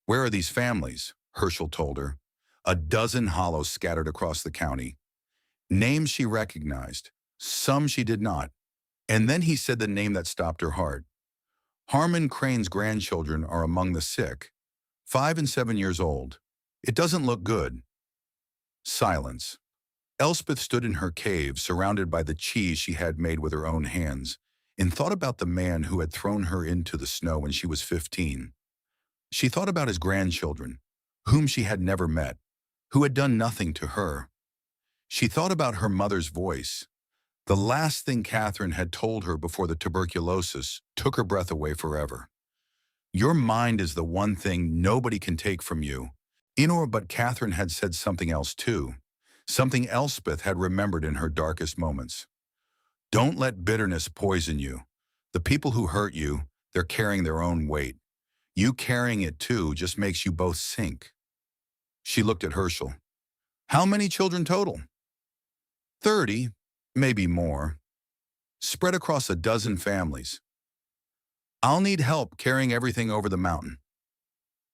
Where are these families? Herschel told her. A dozen hollows scattered across the county. Names she recognized, some she did not. And then he said the name that stopped her heart. Harmon Crane's grandchildren are among the sick, 5 and 7 years old. It doesn't look good. Silence. Elspeth stood in her cave, surrounded by the cheese she had made with her own hands, and thought about the man who had thrown her into the snow when she was 15. She thought about his grandchildren, whom she had never met, who had done nothing to her. She thought about her mother's voice. The last thing Catherine had told her before the tuberculosis took her breath away forever. Your mind is the one thing nobody can take from you. But Catherine had said something else too, something Elspeth had remembered in her darkest moments. Don't let bitterness poison you. The people who hurt you, they're carrying their own weight. You carrying it too just makes you both sink. She looked at Herschel. How many children total? 30, maybe more. Spread across a dozen families. I'll need help carrying everything over the mountain.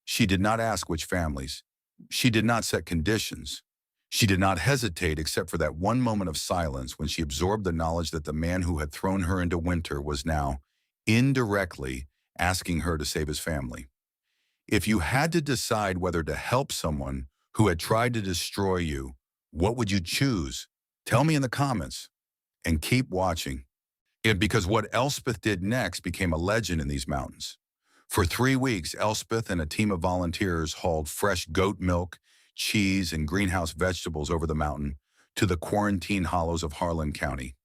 She did not ask which families. She did not set conditions. She did not hesitate except for that one moment of silence when she absorbed the knowledge that the man who had thrown her into winter was now, indirectly, asking her to save his family. If you had to decide whether to help someone who had tried to destroy you, what would you choose? Tell me in the comments and keep watching. Because what Elspeth did next became a legend in these mountains. For 3 weeks, Elspeth and a team of volunteers hauled fresh goat milk, cheese, and greenhouse vegetables over the mountain to the quarantine hollows of Harlan County.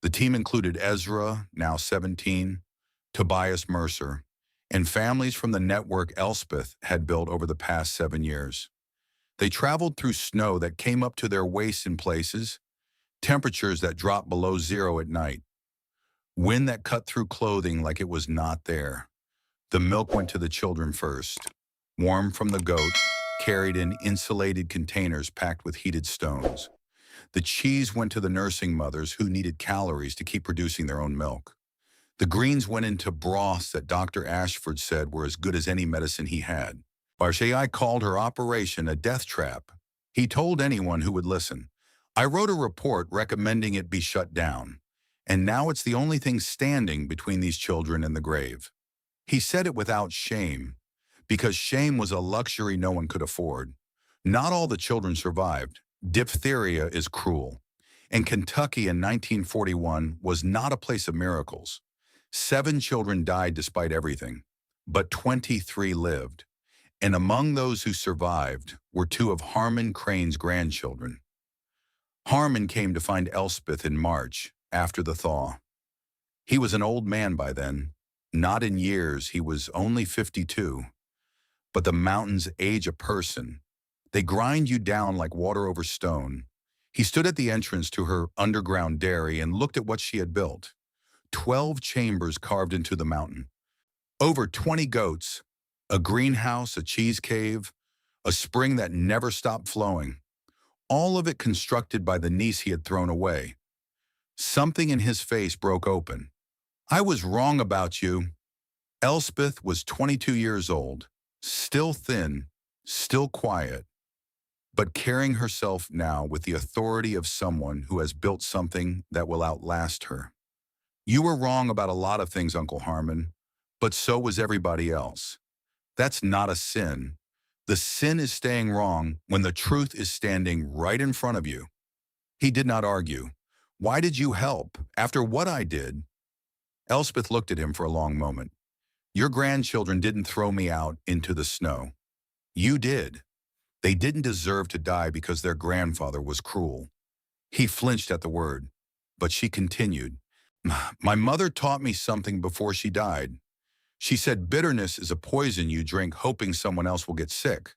The team included Ezra, now 17, Tobias Mercer, and families from the network Elspeth had built over the past 7 years. They traveled through snow that came up to their waists in places, temperatures that dropped below zero at night, wind that cut through clothing like it was not there. The milk went to the children first, warm from the goat, carried in insulated containers packed with heated stones. The cheese went to the nursing mothers who needed calories to keep producing their own milk. The greens went into broths that Dr. Ashford said were as good as any medicine he had. Barshai called her operation a death trap. He told anyone who would listen. I wrote a report recommending it be shut down, and now it's the only thing standing between these children and the grave. He said it without shame, because shame was a luxury no one could afford. Not all the children survived. Diphtheria is cruel, and Kentucky in 1941 was not a place of miracles. 7 children died despite everything, but 23 lived. And among those who survived were 2 of Harmon Crane's grandchildren. Harmon came to find Elspeth in March, after the thaw. He was an old man by then. Not in years, he was only 52. But the mountains age a person. They grind you down like water over stone. He stood at the entrance to her underground dairy and looked at what she had built. 12 chambers carved into the mountain. Over 20 goats, a greenhouse, a cheese cave, a spring that never stopped flowing. All of it constructed by the niece he had thrown away. Something in his face broke open. I was wrong about you. Elspeth was 22 years old, still thin, still quiet, but carrying herself now with the authority of someone who has built something that will outlast her. You were wrong about a lot of things, Uncle Harmon, but so was everybody else. That's not a sin. The sin is staying wrong when the truth is standing right in front of you. He did not argue. Why did you help? After what I did? Elspeth looked at him for a long moment. Your grandchildren didn't throw me out into the snow. You did. They didn't deserve to die because their grandfather was cruel. He flinched at the word, but she continued. My mother taught me something before she died. She said bitterness is a poison you drink hoping someone else will get sick.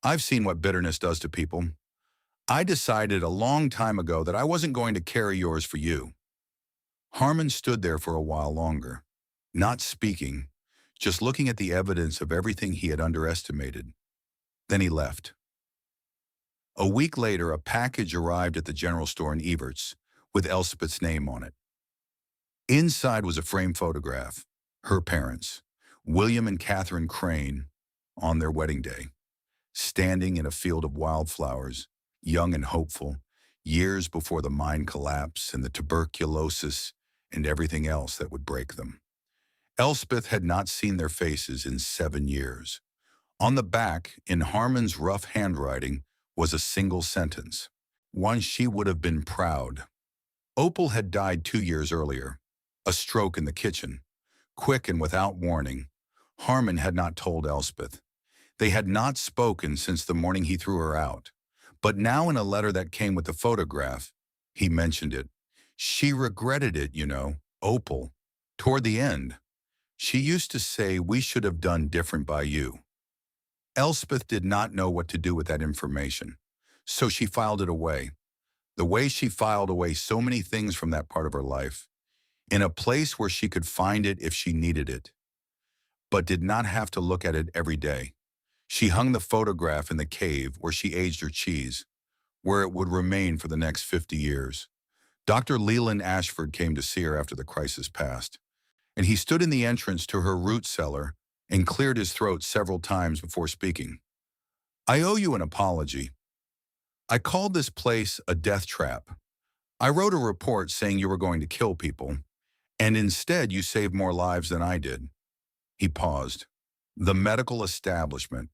I've seen what bitterness does to people. I decided a long time ago that I wasn't going to carry yours for you. Harmon stood there for a while longer, not speaking, just looking at the evidence of everything he had underestimated. Then he left. A week later, a package arrived at the general store in Everts with Elspeth's name on it. Inside was a framed photograph, her parents, William and Catherine Crane, on their wedding day, standing in a field of wildflowers, young and hopeful, years before the mine collapse and the tuberculosis and everything else that would break them. Elspeth had not seen their faces in 7 years. On the back, in Harmon's rough handwriting, was a single sentence, one she would have been proud. Opal had died 2 years earlier, a stroke in the kitchen. Quick and without warning, Harmon had not told Elspeth. They had not spoken since the morning he threw her out. But now in a letter that came with the photograph, he mentioned it. She regretted it, you know, Opal. Toward the end, she used to say we should have done different by you. Elspeth did not know what to do with that information, so she filed it away. The way she filed away so many things from that part of her life, in a place where she could find it if she needed it, but did not have to look at it every day. She hung the photograph in the cave where she aged her cheese, where it would remain for the next 50 years. Dr. Leland Ashford came to see her after the crisis passed. and he stood in the entrance to her root cellar and cleared his throat several times before speaking. I owe you an apology. I called this place a death trap. I wrote a report saying you were going to kill people, and instead you saved more lives than I did. He paused. The medical establishment,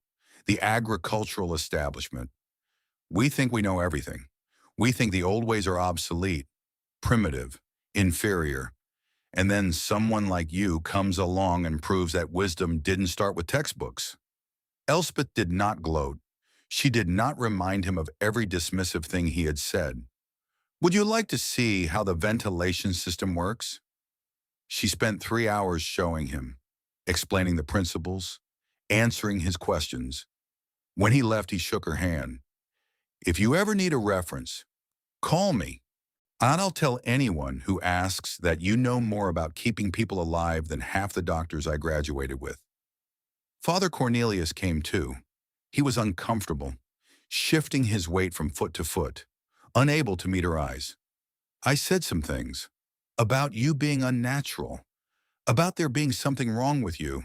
the agricultural establishment. We think we know everything. We think the old ways are obsolete, primitive, inferior. And then someone like you comes along and proves that wisdom didn't start with textbooks. Elspeth did not gloat. She did not remind him of every dismissive thing he had said. Would you like to see how the ventilation system works? She spent 3 hours showing him, explaining the principles, answering his questions. When he left, he shook her hand. If you ever need a reference, call me. And I'll tell anyone who asks that you know more about keeping people alive than half the doctors I graduated with. Father Cornelius came too. He was uncomfortable, shifting his weight from foot to foot, unable to meet her eyes. I said some things about you being unnatural, about there being something wrong with you.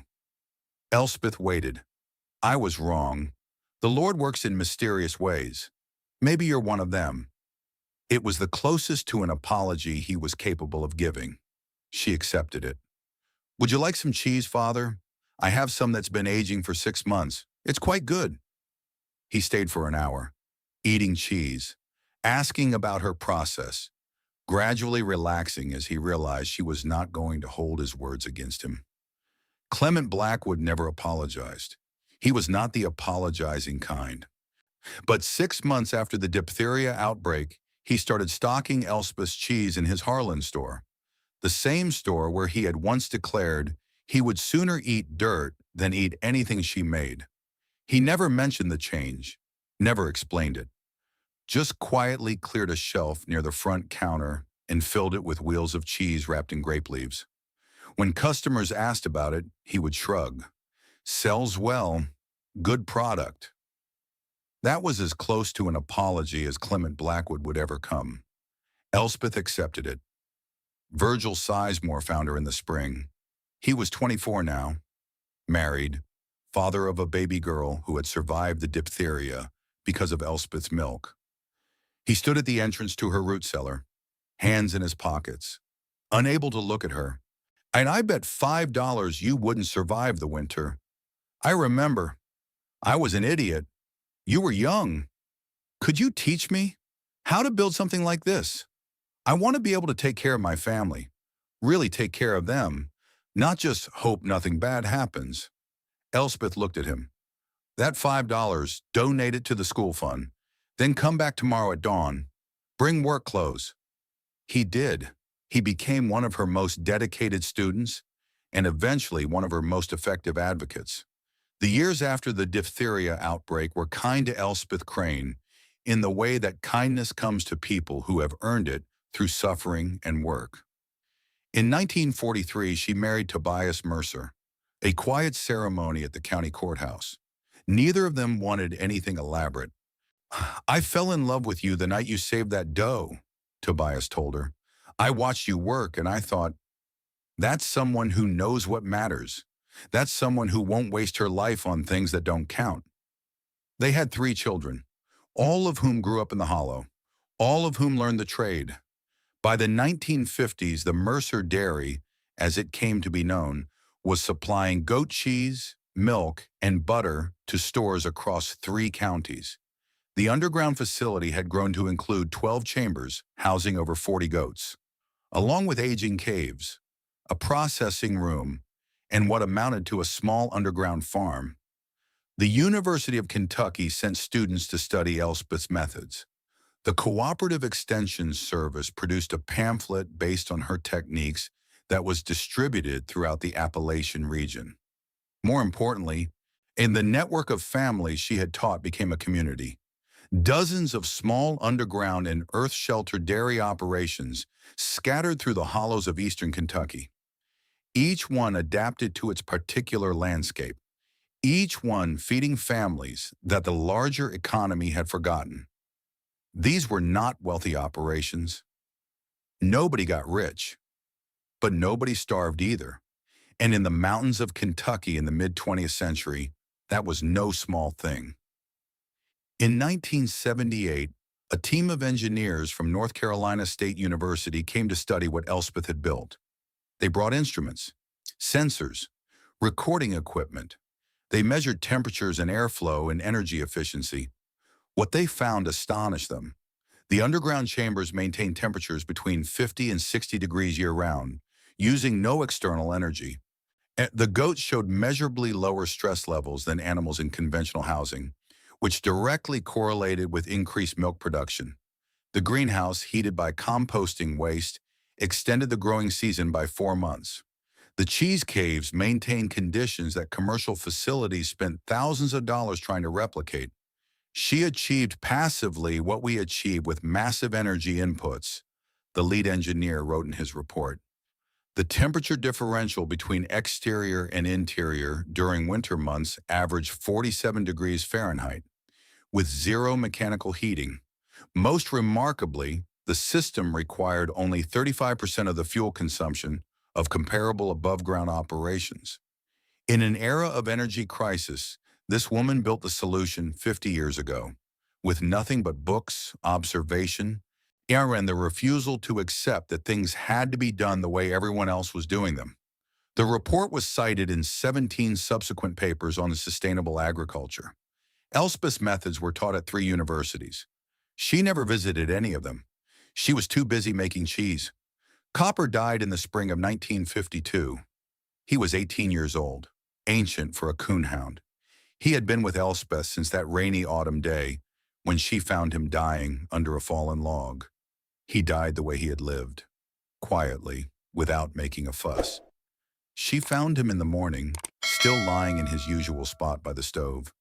Elspeth waited. I was wrong. The Lord works in mysterious ways. Maybe you're one of them. It was the closest to an apology he was capable of giving. She accepted it. Would you like some cheese, Father? I have some that's been aging for 6 months. It's quite good. He stayed for an hour, eating cheese, asking about her process, gradually relaxing as he realized she was not going to hold his words against him. Clement Blackwood never apologized. He was not the apologizing kind. But 6 months after the diphtheria outbreak, he started stocking Elspeth's cheese in his Harlan store, the same store where he had once declared he would sooner eat dirt than eat anything she made. He never mentioned the change, never explained it, just quietly cleared a shelf near the front counter and filled it with wheels of cheese wrapped in grape leaves. When customers asked about it, he would shrug. Sells well, good product. That was as close to an apology as Clement Blackwood would ever come. Elspeth accepted it. Virgil Sizemore found her in the spring. He was 24 now, married, father of a baby girl who had survived the diphtheria because of Elspeth's milk. He stood at the entrance to her root cellar, hands in his pockets, unable to look at her. And I bet $5 you wouldn't survive the winter. I remember. I was an idiot. You were young. Could you teach me how to build something like this? I want to be able to take care of my family, really take care of them, not just hope nothing bad happens. Elspeth looked at him. That $5, donate it to the school fund. Then come back tomorrow at dawn. Bring work clothes. He did. He became one of her most dedicated students and eventually one of her most effective advocates. The years after the diphtheria outbreak were kind to Elspeth Crane in the way that kindness comes to people who have earned it through suffering and work. In 1943, she married Tobias Mercer, a quiet ceremony at the county courthouse. Neither of them wanted anything elaborate. I fell in love with you the night you saved that doe, Tobias told her. I watched you work and I thought, that's someone who knows what matters. That's someone who won't waste her life on things that don't count. They had 3 children, all of whom grew up in the Hollow, all of whom learned the trade. By the 1950s, the Mercer Dairy, as it came to be known, was supplying goat cheese, milk, and butter to stores across 3 counties. The underground facility had grown to include 12 chambers housing over 40 goats, along with aging caves, a processing room, and what amounted to a small underground farm. The University of Kentucky sent students to study Elspeth's methods. The Cooperative Extension Service produced a pamphlet based on her techniques that was distributed throughout the Appalachian region. More importantly, in the network of families she had taught became a community. Dozens of small underground and earth-sheltered dairy operations scattered through the hollows of eastern Kentucky. Each one adapted to its particular landscape, each one feeding families that the larger economy had forgotten. These were not wealthy operations. Nobody got rich, but nobody starved either. And in the mountains of Kentucky in the mid-20th century, that was no small thing. In 1978, a team of engineers from North Carolina State University came to study what Elspeth had built. They brought instruments, sensors, recording equipment. They measured temperatures and airflow and energy efficiency. What they found astonished them. The underground chambers maintain temperatures between 50 and 60 degrees year-round, using no external energy. The goats showed measurably lower stress levels than animals in conventional housing, which directly correlated with increased milk production. The greenhouse, heated by composting waste, extended the growing season by 4 months. The cheese caves maintained conditions that commercial facilities spent thousands of dollars trying to replicate. She achieved passively what we achieve with massive energy inputs, the lead engineer wrote in his report. The temperature differential between exterior and interior during winter months averaged 47 degrees Fahrenheit, with zero mechanical heating. Most remarkably, the system required only 35% of the fuel consumption of comparable above-ground operations. In an era of energy crisis, this woman built the solution 50 years ago, with nothing but books, observation, and the refusal to accept that things had to be done the way everyone else was doing them. The report was cited in 17 subsequent papers on sustainable agriculture. Elspeth's methods were taught at 3 universities. She never visited any of them. She was too busy making cheese. Copper died in the spring of 1952. He was 18 years old, ancient for a coonhound. He had been with Elspeth since that rainy autumn day when she found him dying under a fallen log. He died the way he had lived, quietly, without making a fuss. She found him in the morning, still lying in his usual spot by the stove.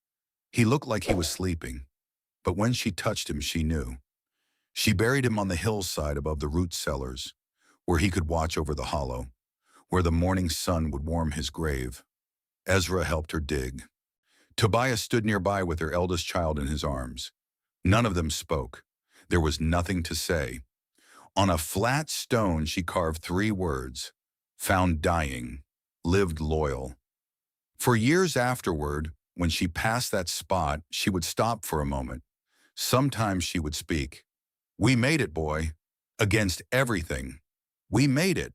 He looked like he was sleeping, but when she touched him, she knew. She buried him on the hillside above the root cellars, where he could watch over the hollow, where the morning sun would warm his grave. Ezra helped her dig. Tobias stood nearby with their eldest child in his arms. None of them spoke. There was nothing to say. On a flat stone, she carved 3 words: found dying, lived loyal. For years afterward, when she passed that spot, she would stop for a moment. Sometimes she would speak. We made it, boy. Against everything. We made it.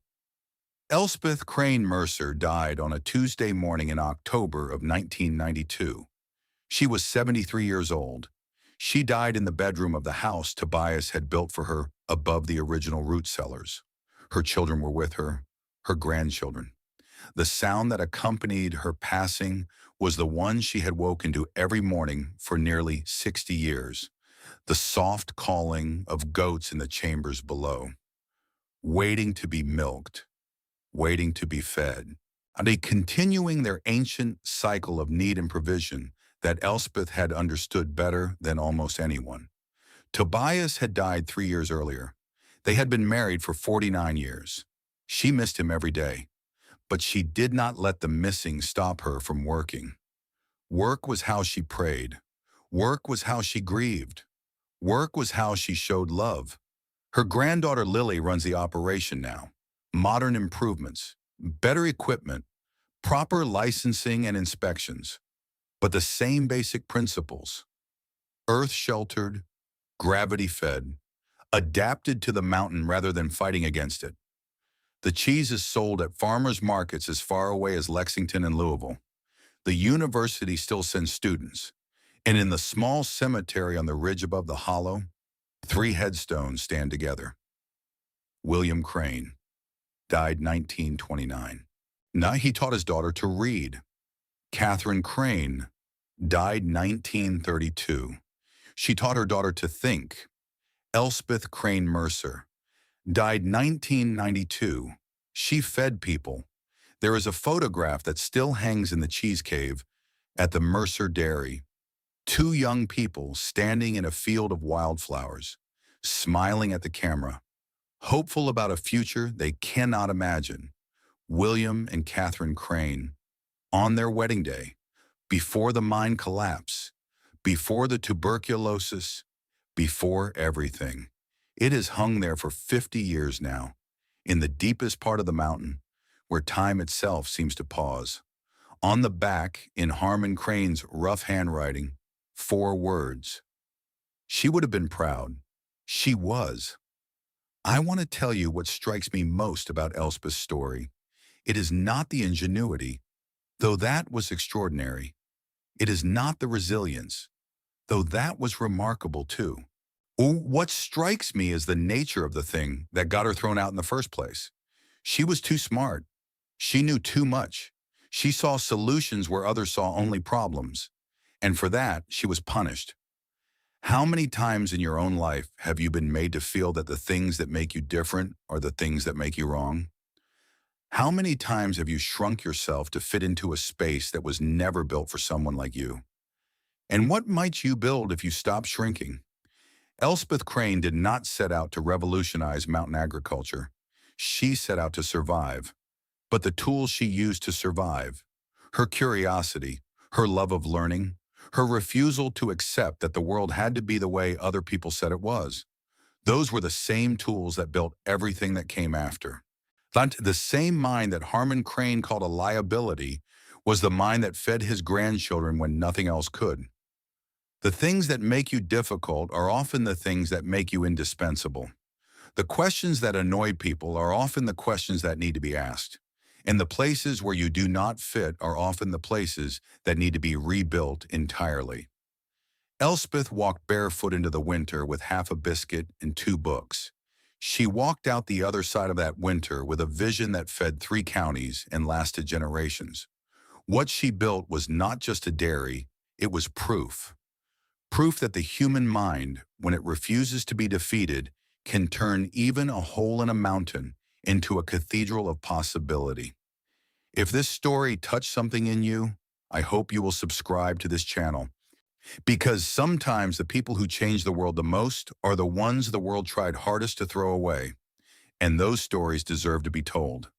Elspeth Crane Mercer died on a Tuesday morning in October of 1992. She was 73 years old. She died in the bedroom of the house Tobias had built for her above the original root cellars. Her children were with her, her grandchildren. The sound that accompanied her passing was the one she had woken to every morning for nearly 60 years, the soft calling of goats in the chambers below, waiting to be milked, waiting to be fed, and they continuing their ancient cycle of need and provision that Elspeth had understood better than almost anyone. Tobias had died 3 years earlier. They had been married for 49 years. She missed him every day, but she did not let the missing stop her from working. Work was how she prayed. Work was how she grieved. Work was how she showed love. Her granddaughter Lily runs the operation now. Modern improvements, better equipment, proper licensing and inspections, but the same basic principles: earth-sheltered, gravity-fed, adapted to the mountain rather than fighting against it. The cheese is sold at farmers markets as far away as Lexington and Louisville. The university still sends students, and in the small cemetery on the ridge above the hollow, 3 headstones stand together. William Crane died 1929. Now he taught his daughter to read. Catherine Crane died 1932. She taught her daughter to think. Elspeth Crane Mercer died 1992. She fed people. There is a photograph that still hangs in the cheese cave at the Mercer Dairy. 2 young people standing in a field of wildflowers, smiling at the camera, hopeful about a future they cannot imagine. William and Catherine Crane, on their wedding day, before the mine collapse, before the tuberculosis, before everything. It has hung there for 50 years now, in the deepest part of the mountain, where time itself seems to pause. On the back, in Harmon Crane's rough handwriting, 4 words. She would have been proud. She was. I want to tell you what strikes me most about Elspeth's story. It is not the ingenuity, though that was extraordinary. It is not the resilience, though that was remarkable too. What strikes me is the nature of the thing that got her thrown out in the first place. She was too smart. She knew too much. She saw solutions where others saw only problems. And for that, she was punished. How many times in your own life have you been made to feel that the things that make you different are the things that make you wrong? How many times have you shrunk yourself to fit into a space that was never built for someone like you? And what might you build if you stopped shrinking? Elspeth Crane did not set out to revolutionize mountain agriculture. She set out to survive. But the tools she used to survive, her curiosity, her love of learning, her refusal to accept that the world had to be the way other people said it was, those were the same tools that built everything that came after. The same mind that Harmon Crane called a liability was the mind that fed his grandchildren when nothing else could. The things that make you difficult are often the things that make you indispensable. The questions that annoy people are often the questions that need to be asked. And the places where you do not fit are often the places that need to be rebuilt entirely. Elspeth walked barefoot into the winter with half a biscuit and 2 books. She walked out the other side of that winter with a vision that fed 3 counties and lasted generations. What she built was not just a dairy, it was proof. Proof that the human mind, when it refuses to be defeated, can turn even a hole in a mountain into a cathedral of possibility. If this story touched something in you, I hope you will subscribe to this channel, because sometimes the people who change the world the most are the ones the world tried hardest to throw away, and those stories deserve to be told.